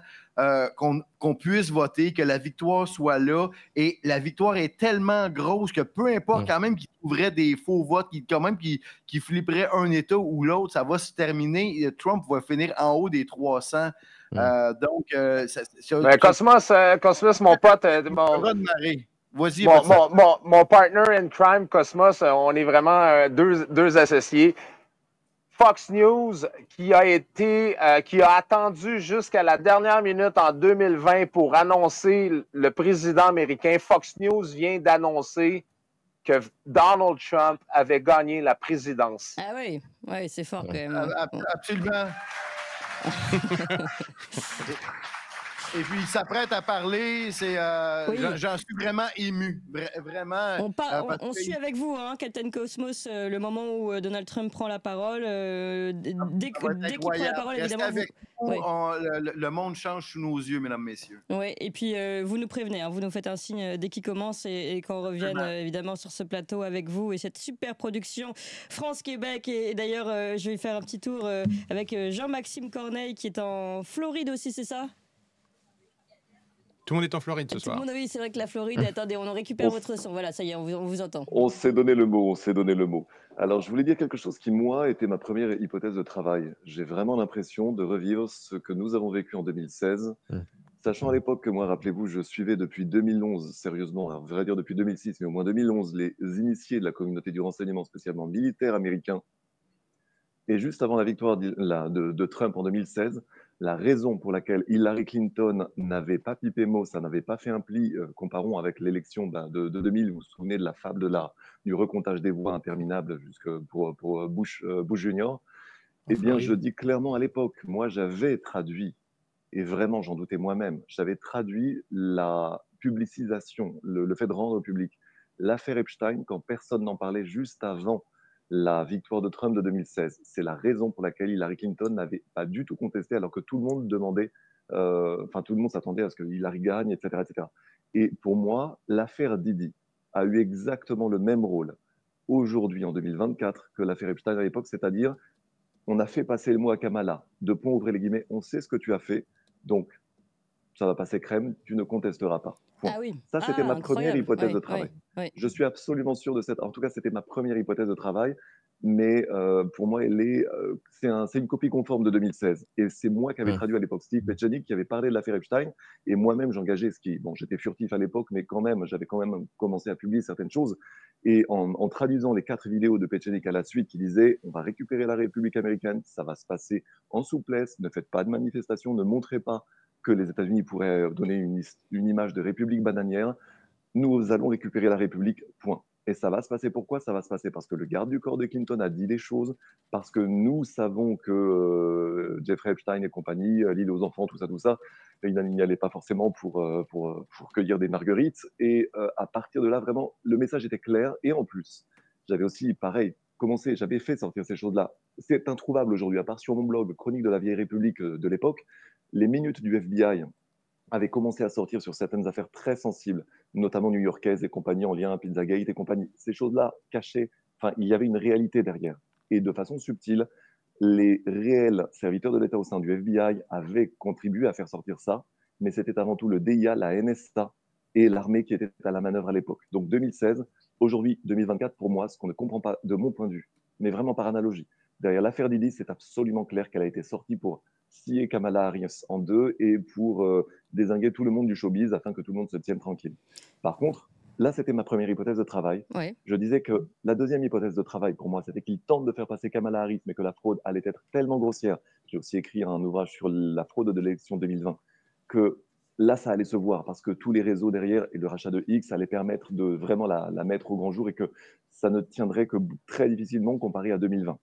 qu'on puisse voter, que la victoire soit là. Et la victoire est tellement grosse que peu importe quand même qu'il trouverait des faux votes, qu'il flipperait un État ou l'autre, ça va se terminer. Trump va finir en haut des 300. Cosmos, mon pote, mon partner in crime, Cosmos, on est vraiment deux associés. Fox News, qui a attendu jusqu'à la dernière minute en 2020 pour annoncer le président américain. Fox News vient d'annoncer que Donald Trump avait gagné la présidence. Ah oui, c'est fort quand même. Absolument. Et puis, il s'apprête à parler. J'en suis vraiment ému. Vraiment. On suit avec vous, Captain Cosmos, le moment où Donald Trump prend la parole. Dès qu'il prend la parole, évidemment. Le monde change sous nos yeux, mesdames, messieurs. Oui, et puis vous nous prévenez. Vous nous faites un signe dès qu'il commence et qu'on revienne évidemment sur ce plateau avec vous et cette super production France-Québec. Et d'ailleurs, je vais faire un petit tour avec Jean-Maxime Corneille qui est en Floride aussi, c'est ça? Tout le monde est en Floride ce soir. Oui, c'est vrai que la Floride, attendez, on récupère votre son. Voilà, ça y est, on vous entend. On s'est donné le mot, Alors, je voulais dire quelque chose qui, moi, était ma première hypothèse de travail. J'ai vraiment l'impression de revivre ce que nous avons vécu en 2016. Sachant à l'époque que moi, rappelez-vous, je suivais depuis 2011, sérieusement, alors, je voudrais dire depuis 2006, mais au moins 2011, les initiés de la communauté du renseignement, spécialement militaire américain. Et juste avant la victoire de Trump en 2016, la raison pour laquelle Hillary Clinton n'avait pas pipé mot, ça n'avait pas fait un pli, comparons avec l'élection de 2000, vous vous souvenez de la fable du recomptage des voix interminable pour Bush Junior. Eh bien, je dis clairement à l'époque, moi j'avais traduit, et vraiment j'en doutais moi-même, j'avais traduit la publicisation, le fait de rendre public l'affaire Epstein quand personne n'en parlait juste avant la victoire de Trump de 2016. C'est la raison pour laquelle Hillary Clinton n'avait pas du tout contesté, alors que tout le monde demandait, tout le monde s'attendait à ce que Hillary gagne, etc., etc. Et pour moi, l'affaire Didi a eu exactement le même rôle aujourd'hui, en 2024, que l'affaire Epstein à l'époque, c'est-à-dire, on a fait passer le mot à Kamala, ouvrez les guillemets, on sait ce que tu as fait, donc ça va passer crème, tu ne contesteras pas. Ah oui. Ça, c'était ma première hypothèse de travail. Oui. Je suis absolument sûr de cette. En tout cas, c'était ma première hypothèse de travail. Mais pour moi, c'est une copie conforme de 2016. Et c'est moi qui avais traduit à l'époque Steve Petchenik qui avait parlé de l'affaire Epstein. Et moi-même, j'engageais j'étais furtif à l'époque, mais quand même, j'avais quand même commencé à publier certaines choses. Et en traduisant les 4 vidéos de Petchenik à la suite qui disaient on va récupérer la République américaine, ça va se passer en souplesse, ne faites pas de manifestation, ne montrez pas que les États-Unis pourraient donner une image de république bananière. Nous allons récupérer la République, point. Et ça va se passer. Pourquoi ça va se passer? Parce que le garde du corps de Clinton a dit des choses, parce que nous savons que Jeffrey Epstein et compagnie, l'île aux enfants, tout ça, il n'y allait pas forcément pour cueillir des marguerites. Et à partir de là, vraiment, le message était clair. Et en plus, j'avais aussi, pareil, j'avais fait sortir ces choses-là. C'est introuvable aujourd'hui, à part sur mon blog Chronique de la vieille République de l'époque, les minutes du FBI avaient commencé à sortir sur certaines affaires très sensibles, notamment new-yorkaises et compagnie en lien à Pizzagate et compagnie. Ces choses-là cachées, enfin, il y avait une réalité derrière. Et de façon subtile, les réels serviteurs de l'État au sein du FBI avaient contribué à faire sortir ça, mais c'était avant tout le DIA, la NSA et l'armée qui étaient à la manœuvre à l'époque. Donc 2016, aujourd'hui 2024, pour moi, ce qu'on ne comprend pas de mon point de vue, mais vraiment par analogie. Derrière l'affaire Didi, c'est absolument clair qu'elle a été sortie pour scier Kamala Harris en deux et pour dézinguer tout le monde du showbiz afin que tout le monde se tienne tranquille. Par contre, là, c'était ma première hypothèse de travail. Ouais. Je disais que la deuxième hypothèse de travail pour moi, c'était qu'il tente de faire passer Kamala Harris, mais que la fraude allait être tellement grossière. J'ai aussi écrit un ouvrage sur la fraude de l'élection 2020, que là, ça allait se voir parce que tous les réseaux derrière et le rachat de X allait permettre de vraiment la mettre au grand jour et que ça ne tiendrait que très difficilement comparé à 2020.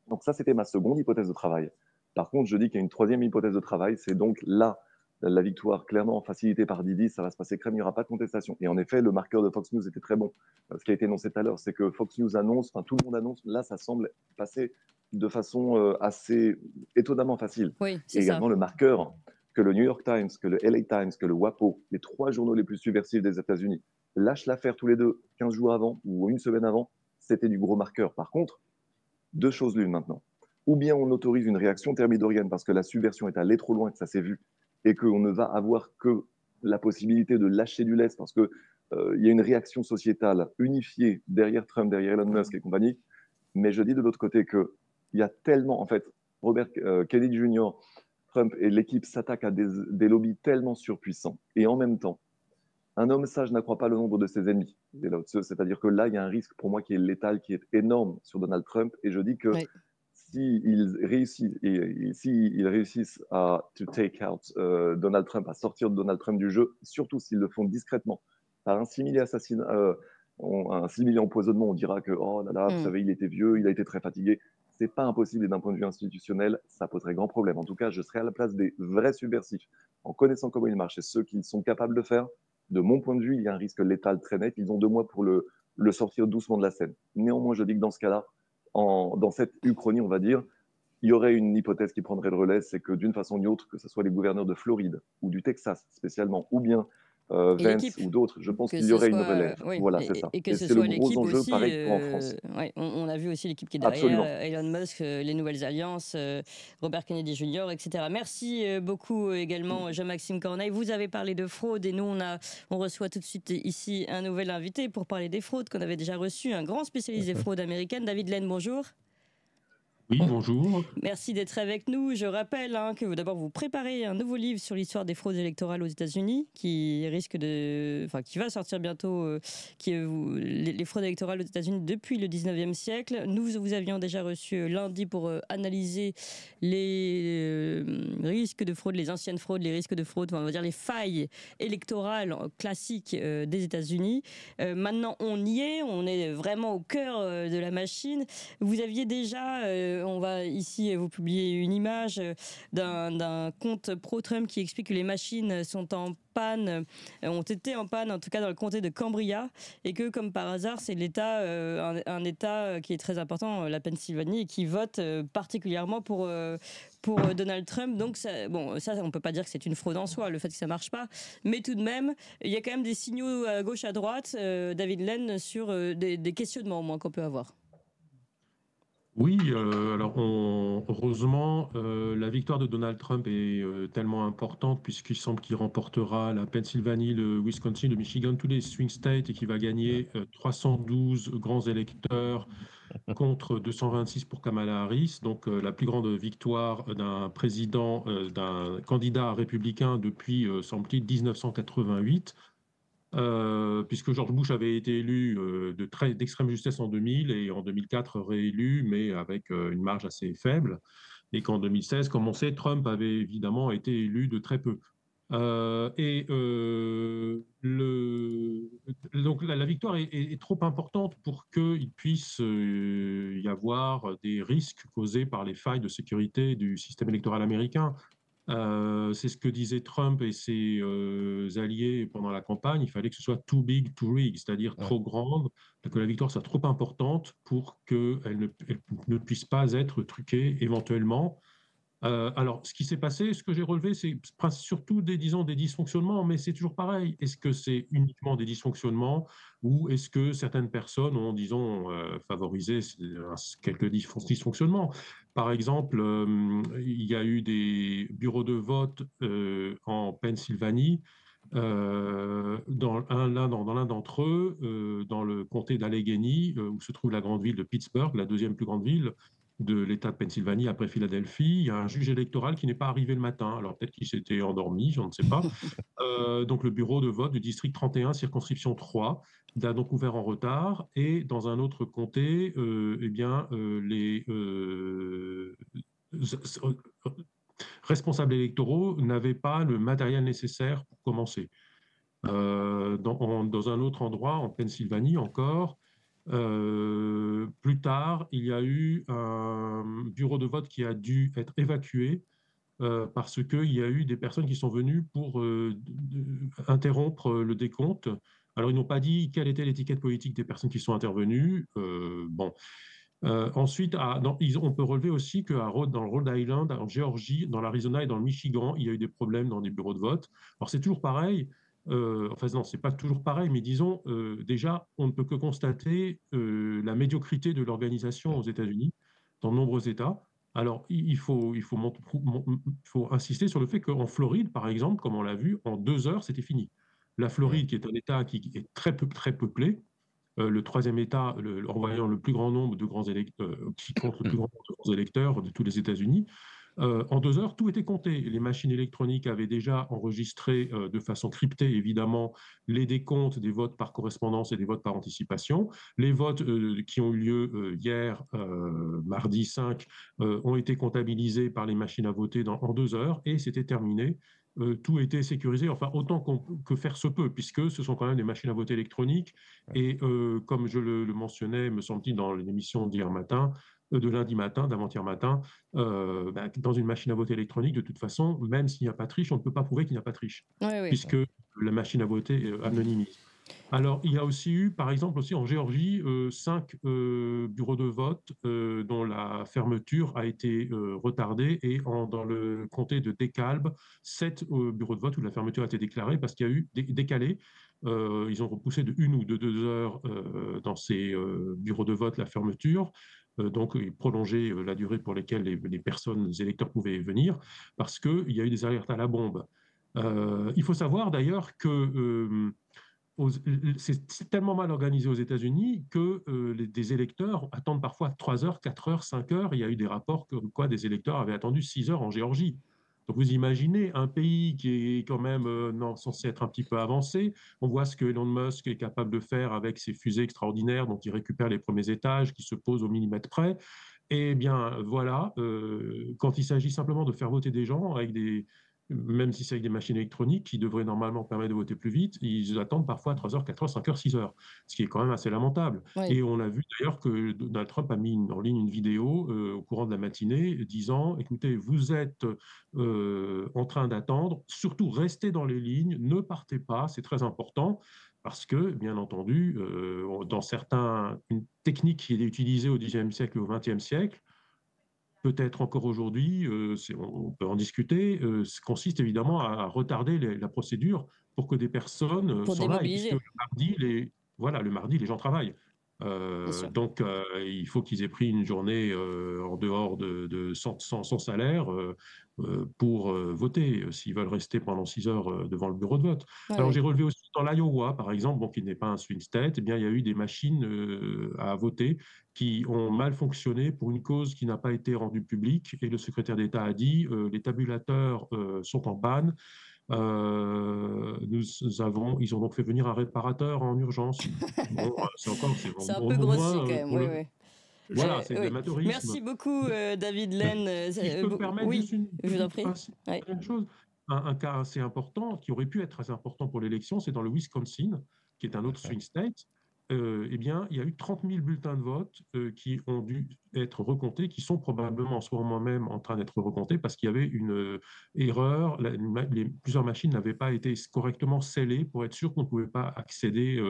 Donc ça, c'était ma seconde hypothèse de travail. Par contre, je dis qu'il y a une troisième hypothèse de travail, c'est donc là, la victoire clairement facilitée par Didi, ça va se passer crème, il n'y aura pas de contestation. Et en effet, le marqueur de Fox News était très bon. Ce qui a été énoncé tout à l'heure, c'est que Fox News annonce, enfin tout le monde annonce, là, ça semble passer de façon assez étonnamment facile. Oui, et également le marqueur que le New York Times, que le LA Times, que le WAPO, les 3 journaux les plus subversifs des États-Unis, lâchent l'affaire tous les deux 15 jours avant ou une semaine avant, c'était du gros marqueur. Par contre, 2 choses l'une maintenant. Ou bien on autorise une réaction thermidorienne parce que la subversion est allée trop loin, que ça s'est vu, et qu'on ne va avoir que la possibilité de lâcher du lest parce qu'il y a une réaction sociétale unifiée derrière Trump, derrière Elon Musk et compagnie. Mais je dis de l'autre côté qu'il y a tellement, en fait, Robert Kennedy Jr., Trump et l'équipe s'attaquent à des lobbies tellement surpuissants. Et en même temps, un homme sage n'accroît pas le nombre de ses ennemis. C'est-à-dire que là, il y a un risque pour moi qui est létal, qui est énorme sur Donald Trump. Et je dis que s'ils réussissent à take out Donald Trump, à sortir Donald Trump du jeu, surtout s'ils le font discrètement, par un simili assassinat, un simili empoisonnement, on dira que oh là là, vous savez, il était vieux, il a été très fatigué. C'est pas impossible et d'un point de vue institutionnel, ça poserait grand problème. En tout cas, je serais à la place des vrais subversifs, en connaissant comment ils marchent et ceux qui sont capables de faire. De mon point de vue, il y a un risque létal très net. Ils ont 2 mois pour le sortir doucement de la scène. Néanmoins, je dis que dans ce cas-là, dans cette uchronie, on va dire, il y aurait une hypothèse qui prendrait le relais, c'est que d'une façon ou d'une autre, que ce soit les gouverneurs de Floride ou du Texas spécialement, ou bien Vance ou d'autres, je pense qu'il y aurait une relève. Oui, voilà, c'est ça. Et que ce c'est soit le gros l'équipe enjeu, aussi. pareil qu'en France. Ouais, on a vu aussi l'équipe qui est derrière, Absolument. Elon Musk, les nouvelles alliances, Robert Kennedy Jr., etc. Merci beaucoup également, Jean-Maxime Corneille. Vous avez parlé de fraude et nous, on reçoit tout de suite ici un nouvel invité pour parler des fraudes qu'on avait déjà reçu, un grand spécialiste des fraudes américaines, David Lane, bonjour. Oui, bonjour. Merci d'être avec nous. Je rappelle que d'abord vous préparez un nouveau livre sur l'histoire des fraudes électorales aux États-Unis qui va sortir bientôt, les fraudes électorales aux États-Unis depuis le 19e siècle. Nous vous avions déjà reçu lundi pour analyser les risques de fraude, les anciennes fraudes, les risques de fraude, on va dire les failles électorales classiques des États-Unis. Maintenant, on y est, on est vraiment au cœur de la machine. Vous aviez déjà on va ici vous publier une image d'un compte pro-Trump qui explique que les machines sont en panne, ont été en panne en tout cas dans le comté de Cambria et que comme par hasard c'est l'État, un État qui est très important, la Pennsylvanie, et qui vote particulièrement pour Donald Trump. Donc ça on peut pas dire que c'est une fraude en soi, le fait que ça marche pas, mais tout de même il y a quand même des signaux à gauche à droite, David Lane, sur des questionnements au moins qu'on peut avoir. Oui, alors heureusement, la victoire de Donald Trump est tellement importante puisqu'il semble qu'il remportera la Pennsylvanie, le Wisconsin, le Michigan, tous les swing states et qu'il va gagner 312 grands électeurs contre 226 pour Kamala Harris. Donc la plus grande victoire d'un président, d'un candidat républicain depuis, semble-t-il, 1988. Puisque George Bush avait été élu d'extrême justesse en 2000 et en 2004 réélu, mais avec une marge assez faible. Et qu'en 2016, comme on sait, Trump avait évidemment été élu de très peu. Donc la victoire est trop importante pour qu'il puisse y avoir des risques causés par les failles de sécurité du système électoral américain. C'est ce que disaient Trump et ses alliés pendant la campagne. Il fallait que ce soit too big, too rig, c'est-à-dire trop grande, que la victoire soit trop importante pour qu'elle ne puisse pas être truquée éventuellement. Alors, ce qui s'est passé, ce que j'ai relevé, c'est surtout des dysfonctionnements, mais c'est toujours pareil. Est-ce que c'est uniquement des dysfonctionnements ou est-ce que certaines personnes ont, favorisé quelques dysfonctionnements? Par exemple, il y a eu des bureaux de vote en Pennsylvanie. Dans l'un d'entre eux, dans le comté d'Allegheny, où se trouve la grande ville de Pittsburgh, la deuxième plus grande ville de l'État de Pennsylvanie après Philadelphie, il y a un juge électoral qui n'est pas arrivé le matin. Alors peut-être qu'il s'était endormi, je ne sais pas. Donc le bureau de vote du district 31, circonscription 3, a donc ouvert en retard. Et dans un autre comté, les responsables électoraux n'avaient pas le matériel nécessaire pour commencer. Dans un autre endroit, en Pennsylvanie encore, plus tard, il y a eu un bureau de vote qui a dû être évacué parce qu'il y a eu des personnes qui sont venues pour interrompre le décompte. Alors, ils n'ont pas dit quelle était l'étiquette politique des personnes qui sont intervenues. Ensuite, on peut relever aussi que dans le Rhode Island, en Géorgie, dans l'Arizona et dans le Michigan, il y a eu des problèmes dans des bureaux de vote. Alors, c'est toujours pareil. Non, c'est pas toujours pareil, mais disons, déjà, on ne peut que constater la médiocrité de l'organisation aux États-Unis, dans de nombreux États. Alors, il faut insister sur le fait qu'en Floride, par exemple, comme on l'a vu, en 2 heures, c'était fini. La Floride, qui est un État qui est très peuplé, le troisième État, envoyant le plus grand nombre de grands électeurs, qui compte le plus grand nombre de grands électeurs de tous les États-Unis, en 2 heures, tout était compté. Les machines électroniques avaient déjà enregistré de façon cryptée, évidemment, les décomptes des votes par correspondance et des votes par anticipation. Les votes qui ont eu lieu hier, mardi 5, ont été comptabilisés par les machines à voter en 2 heures et c'était terminé. Tout était sécurisé, enfin autant que faire se peut, puisque ce sont quand même des machines à voter électroniques. Et comme je le mentionnais, me semble-t-il, dans l'émission d'hier matin, de lundi matin, d'avant-hier matin, dans une machine à voter électronique, de toute façon, même s'il n'y a pas de triche, on ne peut pas prouver qu'il n'y a pas de triche, puisque la machine à voter anonymise. Alors, il y a aussi eu, par exemple, aussi en Géorgie, 5 bureaux de vote dont la fermeture a été retardée et dans le comté de DeKalb, 7 bureaux de vote où la fermeture a été déclarée parce qu'il y a eu décalé. Ils ont repoussé de 1 ou de 2 heures dans ces bureaux de vote la fermeture. Donc, prolonger la durée pour laquelle les personnes, les électeurs pouvaient venir, parce qu'il y a eu des alertes à la bombe. Il faut savoir d'ailleurs que c'est tellement mal organisé aux États-Unis que des électeurs attendent parfois 3 heures, 4 heures, 5 heures. Il y a eu des rapports comme quoi des électeurs avaient attendu 6 heures en Géorgie. Donc vous imaginez un pays qui est quand même censé être un petit peu avancé. On voit ce que Elon Musk est capable de faire avec ses fusées extraordinaires dont il récupère les premiers étages, qui se posent au millimètre près. Eh bien voilà, quand il s'agit simplement de faire voter des gens même si c'est avec des machines électroniques qui devraient normalement permettre de voter plus vite, ils attendent parfois 3 heures, 4 heures, 5 heures, 6 heures, ce qui est quand même assez lamentable. Oui. Et on a vu d'ailleurs que Donald Trump a mis en ligne une vidéo au courant de la matinée disant « Écoutez, vous êtes en train d'attendre, surtout restez dans les lignes, ne partez pas, c'est très important ». Parce que, bien entendu, une technique qui est utilisée au XIXe siècle et au XXe siècle, peut-être encore aujourd'hui, on peut en discuter, consiste évidemment à retarder la procédure pour que des personnes s'en aillent. Puisque le mardi, les gens travaillent. Donc, il faut qu'ils aient pris une journée en dehors sans salaire pour voter, s'ils veulent rester pendant 6 heures devant le bureau de vote. Ah, alors, j'ai relevé aussi dans l'Iowa, par exemple, qui n'est pas un swing state, eh bien, il y a eu des machines à voter qui ont mal fonctionné pour une cause qui n'a pas été rendue publique. Et le secrétaire d'État a dit les tabulateurs sont en panne. Ils ont donc fait venir un réparateur en urgence. Bon, c'est un peu grossier quand même. Oui. Voilà, c'est de l'amateurisme. Merci beaucoup, David Lane. Si je peux me permettre, je vous en prie. Une chose. un cas assez important, qui aurait pu être assez important pour l'élection, c'est dans le Wisconsin, qui est un autre swing state. Eh bien, il y a eu 30 000 bulletins de vote qui ont dû être recomptés, qui sont probablement en ce moment même en train d'être recomptés parce qu'il y avait une erreur. Plusieurs machines n'avaient pas été correctement scellées pour être sûr qu'on ne pouvait pas accéder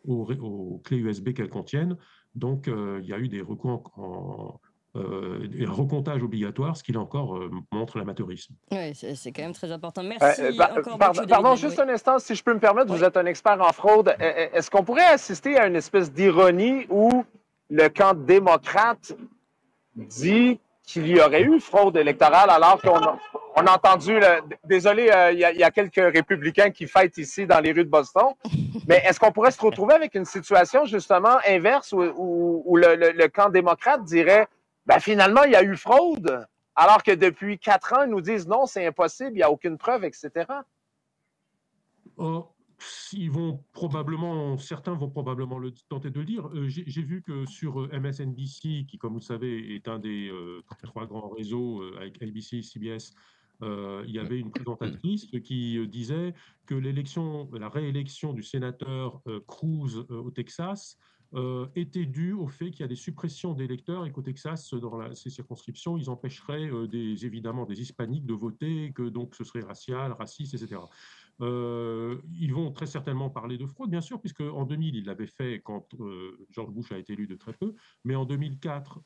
aux clés USB qu'elles contiennent. Donc, il y a eu des recours un recomptage obligatoire, ce qui là encore montre l'amateurisme. Oui, c'est quand même très important. Merci encore beaucoup. Pardon, juste un instant, si je peux me permettre, vous êtes un expert en fraude. Est-ce qu'on pourrait assister à une espèce d'ironie où le camp démocrate dit qu'il y aurait eu fraude électorale alors qu'on a entendu, désolé, il y a quelques républicains qui fêtent ici dans les rues de Boston, mais est-ce qu'on pourrait se retrouver avec une situation justement inverse où le camp démocrate dirait ben, finalement, il y a eu fraude, alors que depuis 4 ans, ils nous disent non, c'est impossible, il n'y a aucune preuve, etc. Certains vont probablement tenter de le dire. J'ai vu que sur MSNBC, qui, comme vous le savez, est un des 3 grands réseaux avec ABC, CBS, il y avait une présentatrice qui disait que la réélection du sénateur Cruz au Texas était due au fait qu'il y a des suppressions d'électeurs et qu'au Texas, dans ces circonscriptions, ils empêcheraient évidemment des hispaniques de voter, que donc ce serait racial, raciste, etc. Ils vont très certainement parler de fraude, bien sûr, puisque en 2000, ils l'avaient fait quand George Bush a été élu de très peu, mais en 2004,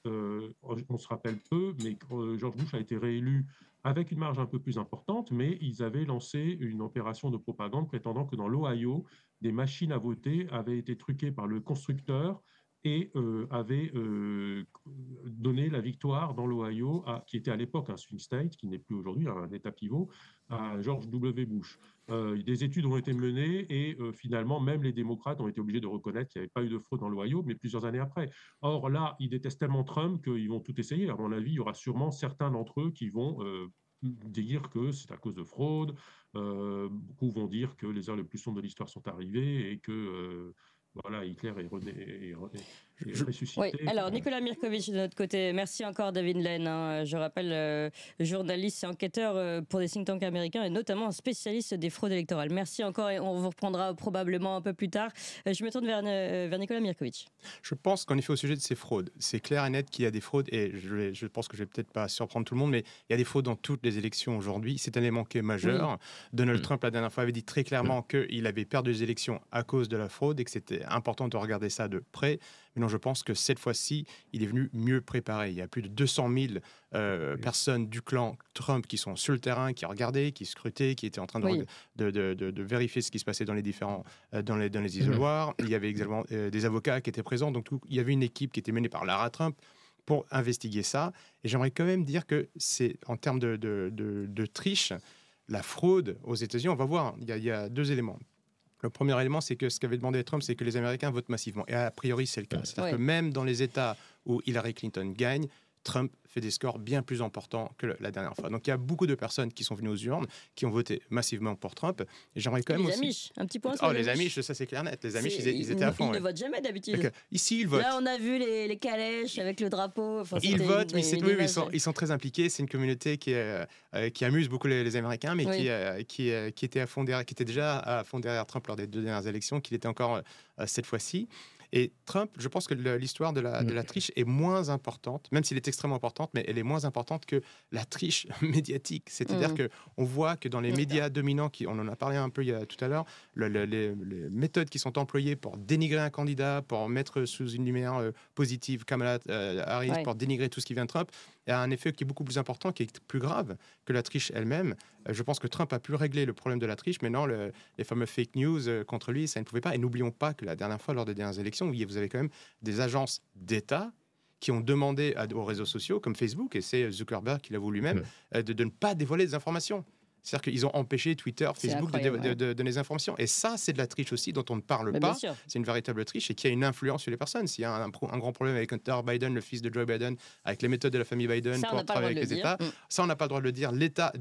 on se rappelle peu, mais George Bush a été réélu avec une marge un peu plus importante, mais ils avaient lancé une opération de propagande prétendant que dans l'Ohio, des machines à voter avaient été truquées par le constructeur et avaient donné la victoire dans l'Ohio, qui était à l'époque un swing state, qui n'est plus aujourd'hui un État pivot, à George W. Bush. Des études ont été menées et finalement, même les démocrates ont été obligés de reconnaître qu'il n'y avait pas eu de fraude dans l'Ohio, mais plusieurs années après. Or là, ils détestent tellement Trump qu'ils vont tout essayer. À mon avis, il y aura sûrement certains d'entre eux qui vont dire que c'est à cause de fraude. Beaucoup vont dire que les heures les plus sombres de l'histoire sont arrivées et que voilà, Hitler est ressuscité. Oui. Alors, Nicolas Mirkovic, de notre côté, merci encore David Lane. Je rappelle, journaliste et enquêteur pour des think tanks américains et notamment un spécialiste des fraudes électorales. Merci encore et on vous reprendra probablement un peu plus tard. Je me tourne vers Nicolas Mirkovic. Je pense qu'en effet, au sujet de ces fraudes, c'est clair et net qu'il y a des fraudes et je pense que je vais peut-être pas surprendre tout le monde, mais il y a des fraudes dans toutes les élections aujourd'hui. C'est un élément qui est majeur. Oui. Donald Trump, la dernière fois, avait dit très clairement qu'il avait perdu les élections à cause de la fraude et que c'était important de regarder ça de près. Mais non, je pense que cette fois-ci, il est venu mieux préparé. Il y a plus de 200 000 personnes du clan Trump qui sont sur le terrain, qui regardaient, qui scrutaient, qui étaient en train de vérifier ce qui se passait dans les différents dans les isoloirs. Il y avait également des avocats qui étaient présents. Donc, il y avait une équipe qui était menée par Lara Trump pour investiguer ça. Et j'aimerais quand même dire que c'est en termes de triche, la fraude aux États-Unis, on va voir, il y a 2 éléments. Le premier élément, c'est que ce qu'avait demandé Trump, c'est que les Américains votent massivement. Et a priori, c'est le cas. C'est-à-dire que même dans les États où Hillary Clinton gagne, Trump fait des scores bien plus importants que la dernière fois. Donc il y a beaucoup de personnes qui sont venues aux urnes, qui ont voté massivement pour Trump. Et j'aimerais quand même les aussi... Amish, un petit point sur les Amish, ça c'est clair net. Les Amish, ils étaient à fond. Ils ne votent jamais d'habitude. Ici, ils votent. Là, on a vu les calèches avec le drapeau. Enfin, ils votent, mais ils sont très impliqués. C'est une communauté qui amuse beaucoup les Américains, mais qui était déjà à fond derrière Trump lors des 2 dernières élections, qu'il était encore cette fois-ci. Et Trump, je pense que l'histoire de la triche est moins importante, même s'il est extrêmement importante, mais elle est moins importante que la triche médiatique. C'est-à-dire qu'on voit que dans les médias dominants, on en a parlé un peu tout à l'heure, les méthodes qui sont employées pour dénigrer un candidat, pour mettre sous une lumière positive Kamala Harris, pour dénigrer tout ce qui vient de Trump, a un effet qui est beaucoup plus important, qui est plus grave que la triche elle-même. Je pense que Trump a pu régler le problème de la triche, mais non, les fameux fake news contre lui, ça ne pouvait pas. Et n'oublions pas que la dernière fois, lors des dernières élections, vous avez quand même des agences d'État qui ont demandé aux réseaux sociaux, comme Facebook, et c'est Zuckerberg qui l'avoue lui-même, de ne pas dévoiler des informations. C'est-à-dire qu'ils ont empêché Twitter, Facebook de donner des informations. Et ça, c'est de la triche aussi dont on ne parle pas. C'est une véritable triche et qui a une influence sur les personnes. S'il y a un grand problème avec Hunter Biden, le fils de Joe Biden, avec les méthodes de la famille Biden pour travailler avec les États, ça, on n'a pas le droit de le dire. L'État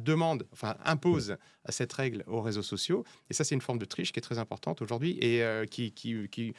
impose cette règle aux réseaux sociaux. Et ça, c'est une forme de triche qui est très importante aujourd'hui et qui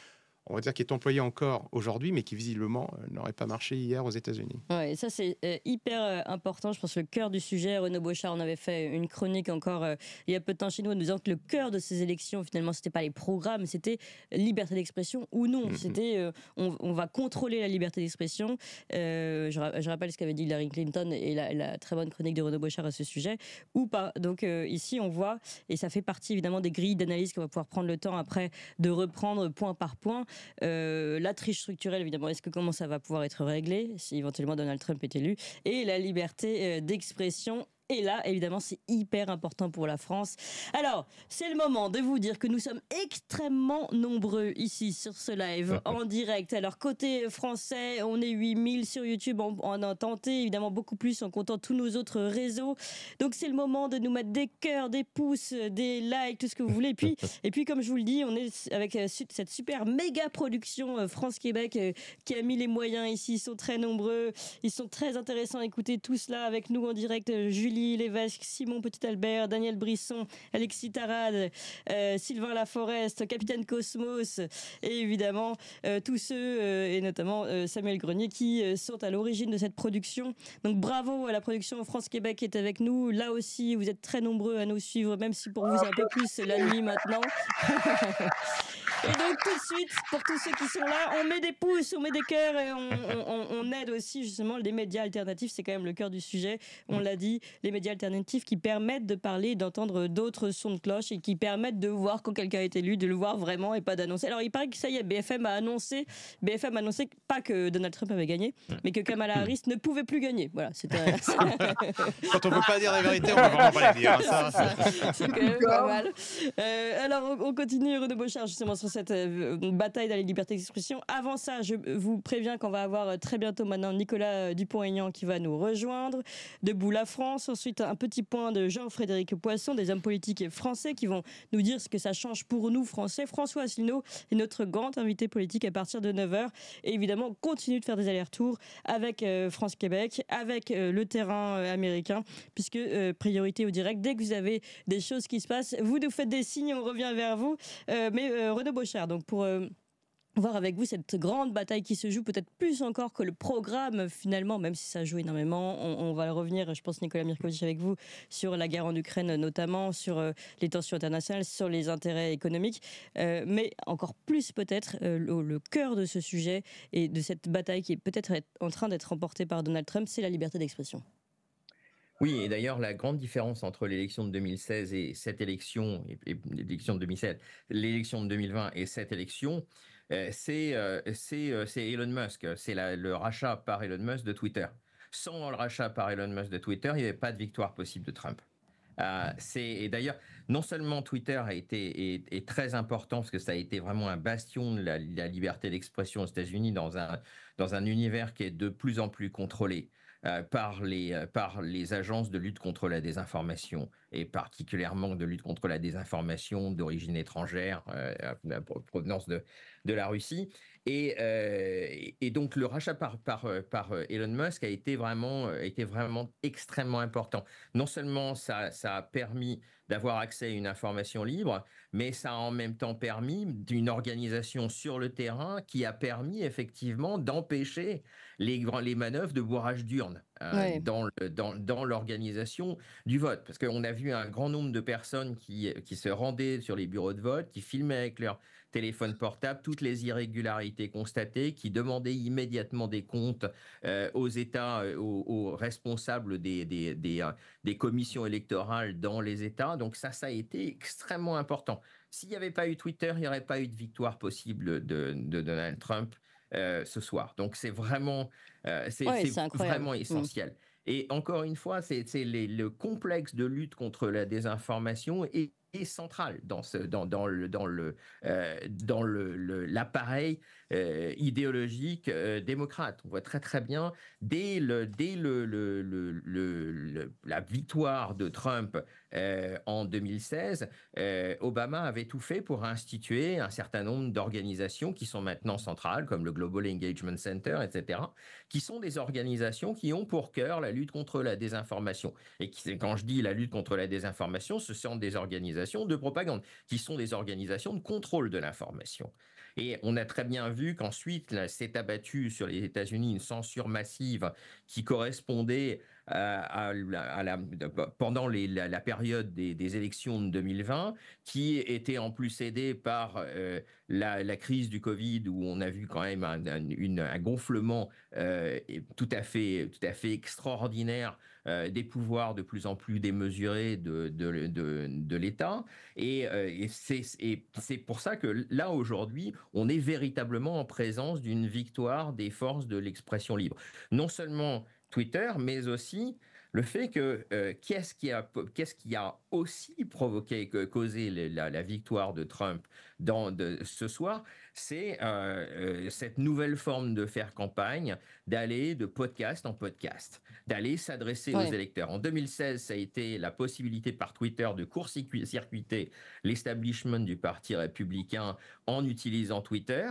on va dire, qui est employé encore aujourd'hui, mais qui visiblement n'aurait pas marché hier aux États-Unis. Ouais, ça c'est hyper important. Je pense que le cœur du sujet, Renaud Beauchard, on avait fait une chronique encore il y a peu de temps chez nous, en nous disant que le cœur de ces élections, finalement, c'était pas les programmes, c'était liberté d'expression ou non. C'était on va contrôler la liberté d'expression. Je rappelle ce qu'avait dit Hillary Clinton et la très bonne chronique de Renaud Beauchard à ce sujet, ou pas. Donc ici, on voit, et ça fait partie évidemment des grilles d'analyse qu'on va pouvoir prendre le temps après de reprendre point par point. La triche structurelle, évidemment, comment ça va pouvoir être réglé si éventuellement Donald Trump est élu, et la liberté d'expression. Et là, évidemment, c'est hyper important pour la France. Alors, c'est le moment de vous dire que nous sommes extrêmement nombreux ici sur ce live en direct. Alors, côté français, on est 8000 sur YouTube. On a tenté évidemment beaucoup plus en comptant tous nos autres réseaux. Donc, c'est le moment de nous mettre des cœurs, des pouces, des likes, tout ce que vous voulez. Et puis comme je vous le dis, on est avec cette super méga production France-Québec qui a mis les moyens ici. Ils sont très nombreux. Ils sont très intéressants à écouter tout cela avec nous en direct. Julie Lévesque, Simon Petit-Albert, Daniel Brisson, Alexis Tarade, Sylvain Laforest, Capitaine Cosmos et évidemment tous ceux et notamment Samuel Grenier qui sont à l'origine de cette production. Donc bravo à la production France-Québec qui est avec nous. Là aussi, vous êtes très nombreux à nous suivre, même si pour vous c'est un peu plus la nuit maintenant. Et donc tout de suite, pour tous ceux qui sont là, on met des pouces, on met des cœurs et on aide aussi justement les médias alternatifs. C'est quand même le cœur du sujet. On l'a dit, les médias alternatifs qui permettent de parler, d'entendre d'autres sons de cloche et qui permettent de voir quand quelqu'un est élu, de le voir vraiment et pas d'annoncer. Alors il paraît que ça y est, BFM a annoncé pas que Donald Trump avait gagné, mais que Kamala Harris ne pouvait plus gagner. Voilà, Quand on ne veut pas dire la vérité, on ne peut vraiment pas la dire. C'est quand même pas mal. Alors on continue, Renaud Beauchard, justement sur cette bataille dans les libertés d'expression. Avant ça, je vous préviens qu'on va avoir très bientôt maintenant Nicolas Dupont-Aignan qui va nous rejoindre. Debout la France. Ensuite, un petit point de Jean-Frédéric Poisson, des hommes politiques français qui vont nous dire ce que ça change pour nous, Français. François Asselineau est notre grand invité politique à partir de 9h. Et évidemment, on continue de faire des allers-retours avec France-Québec, avec le terrain américain, puisque priorité au direct. Dès que vous avez des choses qui se passent, vous nous faites des signes, on revient vers vous. Mais Renaud Beauchard, donc pour voir avec vous cette grande bataille qui se joue, peut-être plus encore que le programme finalement, même si ça joue énormément. On va revenir, je pense, Nicolas Mirkovic, avec vous sur la guerre en Ukraine notamment, sur les tensions internationales, sur les intérêts économiques, mais encore plus peut-être le cœur de ce sujet et de cette bataille qui est peut-être en train d'être remportée par Donald Trump, c'est la liberté d'expression. Oui, et d'ailleurs, la grande différence entre l'élection de 2016 et cette élection, et l'élection de 2016, l'élection de 2020 et cette élection, c'est Elon Musk, c'est le rachat par Elon Musk de Twitter. Sans le rachat par Elon Musk de Twitter, il n'y avait pas de victoire possible de Trump. Et d'ailleurs, non seulement Twitter est très important parce que ça a été vraiment un bastion de la liberté d'expression aux États-Unis dans un univers qui est de plus en plus contrôlé par les agences de lutte contre la désinformation et particulièrement de lutte contre la désinformation d'origine étrangère, provenance de la Russie. Et donc le rachat par Elon Musk a été vraiment extrêmement important. Non seulement ça a permis d'avoir accès à une information libre, mais ça a en même temps permis d'une organisation sur le terrain qui a permis effectivement d'empêcher les manœuvres de bourrage d'urnes dans l'organisation du vote. Parce qu'on a vu un grand nombre de personnes qui se rendaient sur les bureaux de vote, qui filmaient avec leur téléphone portable toutes les irrégularités constatées, qui demandaient immédiatement des comptes aux États, aux responsables des commissions électorales dans les États. Donc ça a été extrêmement important. S'il n'y avait pas eu Twitter, il n'y aurait pas eu de victoire possible de Donald Trump ce soir. Donc c'est vraiment, vraiment essentiel. Et encore une fois, c'est le complexe de lutte contre la désinformation est central dans l'appareil idéologique démocrate. On voit très très bien dès la victoire de Trump en 2016, Obama avait tout fait pour instituer un certain nombre d'organisations qui sont maintenant centrales, comme le Global Engagement Center, etc., qui sont des organisations qui ont pour cœur la lutte contre la désinformation. Et quand je dis la lutte contre la désinformation, ce sont des organisations de propagande, qui sont des organisations de contrôle de l'information. Et on a très bien vu qu'ensuite, s'est abattue sur les États-Unis une censure massive qui correspondait pendant la période des élections de 2020, qui était en plus aidée par la crise du Covid, où on a vu quand même un gonflement tout à fait extraordinaire des pouvoirs de plus en plus démesurés de l'État. Et c'est pour ça que là, aujourd'hui, on est véritablement en présence d'une victoire des forces de l'expression libre. Non seulement Twitter, mais aussi le fait que qu'est-ce qui a aussi causé la victoire de Trump ce soir, c'est cette nouvelle forme de faire campagne, d'aller de podcast en podcast, d'aller s'adresser aux électeurs. En 2016, ça a été la possibilité par Twitter de court-circuiter l'establishment du Parti républicain en utilisant Twitter.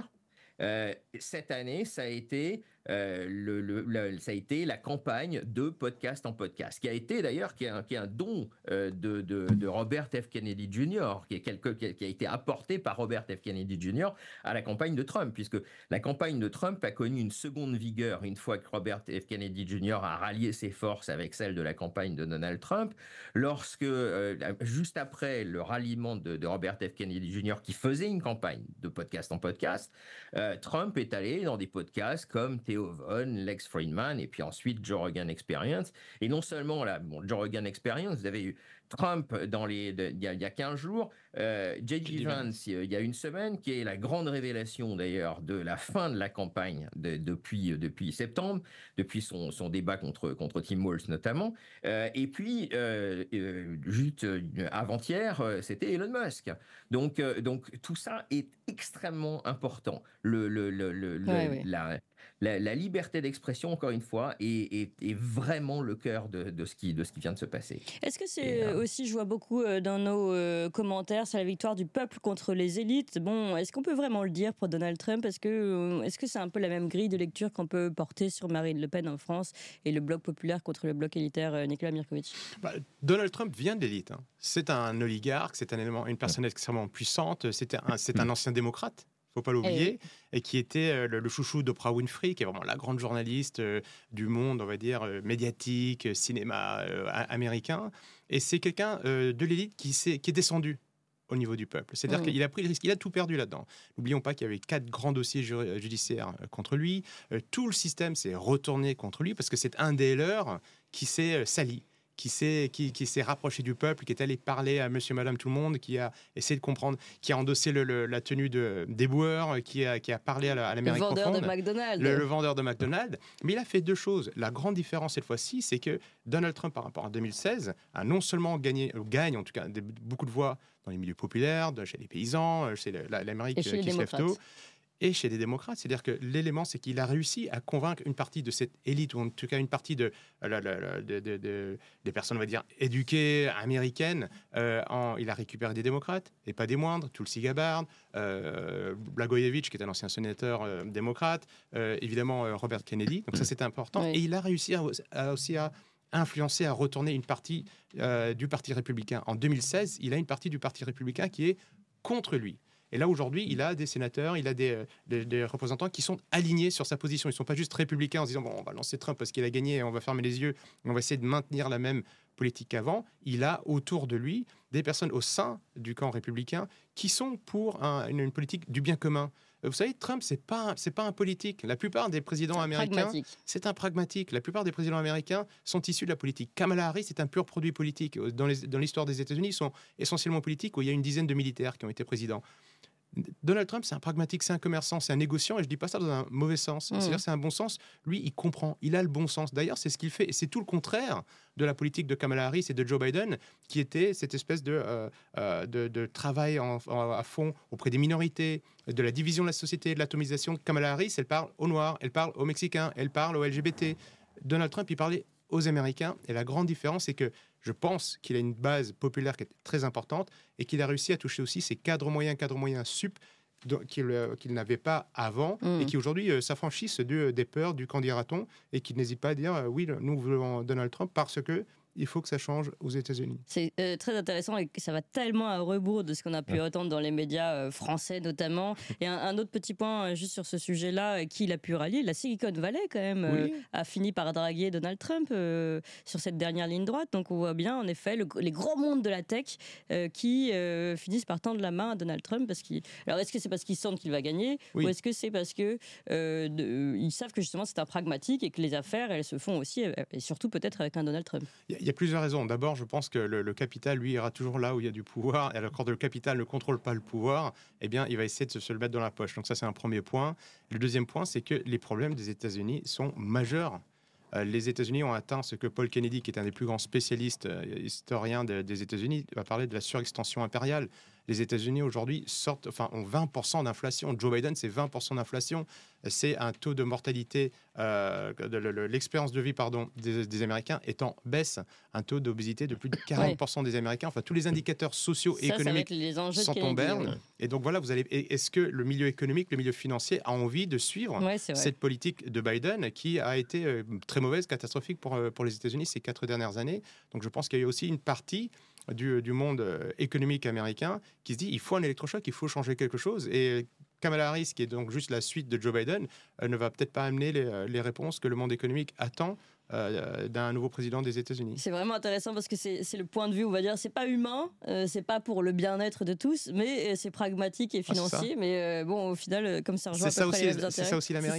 Cette année, ça a été la campagne de podcast en podcast, qui a été d'ailleurs qui est un don de Robert F. Kennedy Jr., qui a été apporté par Robert F. Kennedy Jr. à la campagne de Trump, puisque la campagne de Trump a connu une seconde vigueur une fois que Robert F. Kennedy Jr. a rallié ses forces avec celles de la campagne de Donald Trump, lorsque, juste après le ralliement de Robert F. Kennedy Jr., qui faisait une campagne de podcast en podcast, Trump est allé dans des podcasts comme Theo Von, Lex Fridman et puis ensuite Joe Rogan Experience. Et non seulement Joe Rogan Experience, vous avez eu Trump il y a 15 jours, J.D. Vance il y a une semaine, qui est la grande révélation d'ailleurs de la fin de la campagne depuis septembre, depuis son débat contre Tim Walz notamment. Et puis, juste avant-hier, c'était Elon Musk. Donc tout ça est extrêmement important. La liberté d'expression, encore une fois, est vraiment le cœur de ce qui vient de se passer. Est-ce que c'est aussi, je vois beaucoup dans nos commentaires, c'est la victoire du peuple contre les élites. Bon, est-ce qu'on peut vraiment le dire pour Donald Trump? Est-ce que c'est un peu la même grille de lecture qu'on peut porter sur Marine Le Pen en France et le bloc populaire contre le bloc élitaire Nicolas Mirkovic? Donald Trump vient de l'élite. Hein. C'est un oligarque, c'est une personne extrêmement puissante, c'est un ancien démocrate. Faut pas l'oublier, et qui était le chouchou d'Oprah Winfrey, qui est vraiment la grande journaliste du monde, on va dire, médiatique, cinéma américain. Et c'est quelqu'un de l'élite qui est descendu au niveau du peuple. C'est-à-dire qu'il a pris le risque, il a tout perdu là-dedans. N'oublions pas qu'il y avait 4 grands dossiers judiciaires contre lui. Tout le système s'est retourné contre lui parce que c'est un des leurs qui s'est sali, qui s'est rapproché du peuple, qui est allé parler à monsieur, madame, tout le monde, qui a essayé de comprendre, qui a endossé la tenue d'éboueur, qui a parlé à l'Amérique profonde. Le vendeur de McDonald's. Le vendeur de McDonald's. Mais il a fait 2 choses. La grande différence cette fois-ci, c'est que Donald Trump, par rapport à 2016, a non seulement gagne en tout cas beaucoup de voix dans les milieux populaires, chez les paysans, chez l'Amérique qui se lève tôt, et chez les démocrates. C'est-à-dire que l'élément, c'est qu'il a réussi à convaincre une partie de cette élite, ou en tout cas une partie des personnes, on va dire, éduquées, américaines. Il a récupéré des démocrates, et pas des moindres, Tulsi Gabbard, Blagojevich, qui est un ancien sénateur démocrate, évidemment Robert Kennedy. Donc ça, c'est important. Oui. Et il a réussi aussi à influencer, à retourner une partie du Parti républicain. En 2016, il a une partie du Parti républicain qui est contre lui. Et là, aujourd'hui, il a des sénateurs, il a des représentants qui sont alignés sur sa position. Ils ne sont pas juste républicains en se disant « bon, on va lancer Trump parce qu'il a gagné, on va fermer les yeux, on va essayer de maintenir la même politique qu'avant ». Il a autour de lui des personnes au sein du camp républicain qui sont pour une politique du bien commun. Vous savez, Trump, c'est pas un politique. La plupart des présidents américains, c'est un pragmatique. La plupart des présidents américains sont issus de la politique. Kamala Harris est un pur produit politique. Dans l'histoire des États-Unis, ils sont essentiellement politiques, où il y a une dizaine de militaires qui ont été présidents. Donald Trump, c'est un pragmatique, c'est un commerçant, c'est un négociant, et je dis pas ça dans un mauvais sens. C'est-à-dire, c'est un bon sens. Lui, il comprend, il a le bon sens. D'ailleurs, c'est ce qu'il fait, et c'est tout le contraire de la politique de Kamala Harris et de Joe Biden, qui était cette espèce de travail à fond auprès des minorités, de la division de la société, de l'atomisation. Kamala Harris, elle parle aux Noirs, elle parle aux Mexicains, elle parle aux LGBT. Donald Trump, il parlait aux Américains, et la grande différence, c'est que je pense qu'il a une base populaire qui est très importante et qu'il a réussi à toucher aussi ces cadres moyens sup qu'il n'avait pas avant et qui aujourd'hui s'affranchissent des peurs du candidaton et qui n'hésitent pas à dire oui, nous voulons Donald Trump parce que il faut que ça change aux États-Unis. C'est très intéressant et ça va tellement à rebours de ce qu'on a pu entendre dans les médias français notamment. Et un autre petit point juste sur ce sujet-là, qui il a pu rallier, la Silicon Valley quand même a fini par draguer Donald Trump sur cette dernière ligne droite. Donc on voit bien en effet les grands mondes de la tech qui finissent par tendre la main à Donald Trump. Alors est-ce que c'est parce qu'ils sentent qu'il va gagner ou est-ce que c'est parce que ils savent que justement c'est un pragmatique et que les affaires elles se font aussi et surtout peut-être avec un Donald Trump. Il y a plusieurs raisons. D'abord, je pense que le capital, lui, ira toujours là où il y a du pouvoir. Et alors, quand le capital ne contrôle pas le pouvoir, eh bien, il va essayer de se le mettre dans la poche. Donc ça, c'est un premier point. Le deuxième point, c'est que les problèmes des États-Unis sont majeurs. Les États-Unis ont atteint ce que Paul Kennedy, qui est un des plus grands spécialistes historiens des États-Unis, va parler de la surextension impériale. Les États-Unis aujourd'hui ont 20% d'inflation. Joe Biden, c'est 20% d'inflation. C'est un taux de mortalité, l'expérience de vie des Américains est en baisse. Un taux d'obésité de plus de 40% des Américains. Enfin, tous les indicateurs sociaux et économiques sont en berne. Et donc voilà, est-ce que le milieu économique, le milieu financier a envie de suivre cette politique de Biden qui a été très mauvaise, catastrophique pour les États-Unis ces 4 dernières années. Donc je pense qu'il y a eu aussi une partie du monde économique américain qui se dit il faut un électrochoc, il faut changer quelque chose. Et Kamala Harris, qui est donc juste la suite de Joe Biden, ne va peut-être pas amener les réponses que le monde économique attend d'un nouveau président des États-Unis. C'est vraiment intéressant parce que c'est le point de vue, on va dire, c'est pas humain, c'est pas pour le bien-être de tous, mais c'est pragmatique et financier. Mais bon, au final, comme ça rejoint à peu près les mêmes intérêts. C'est ça aussi l'Amérique.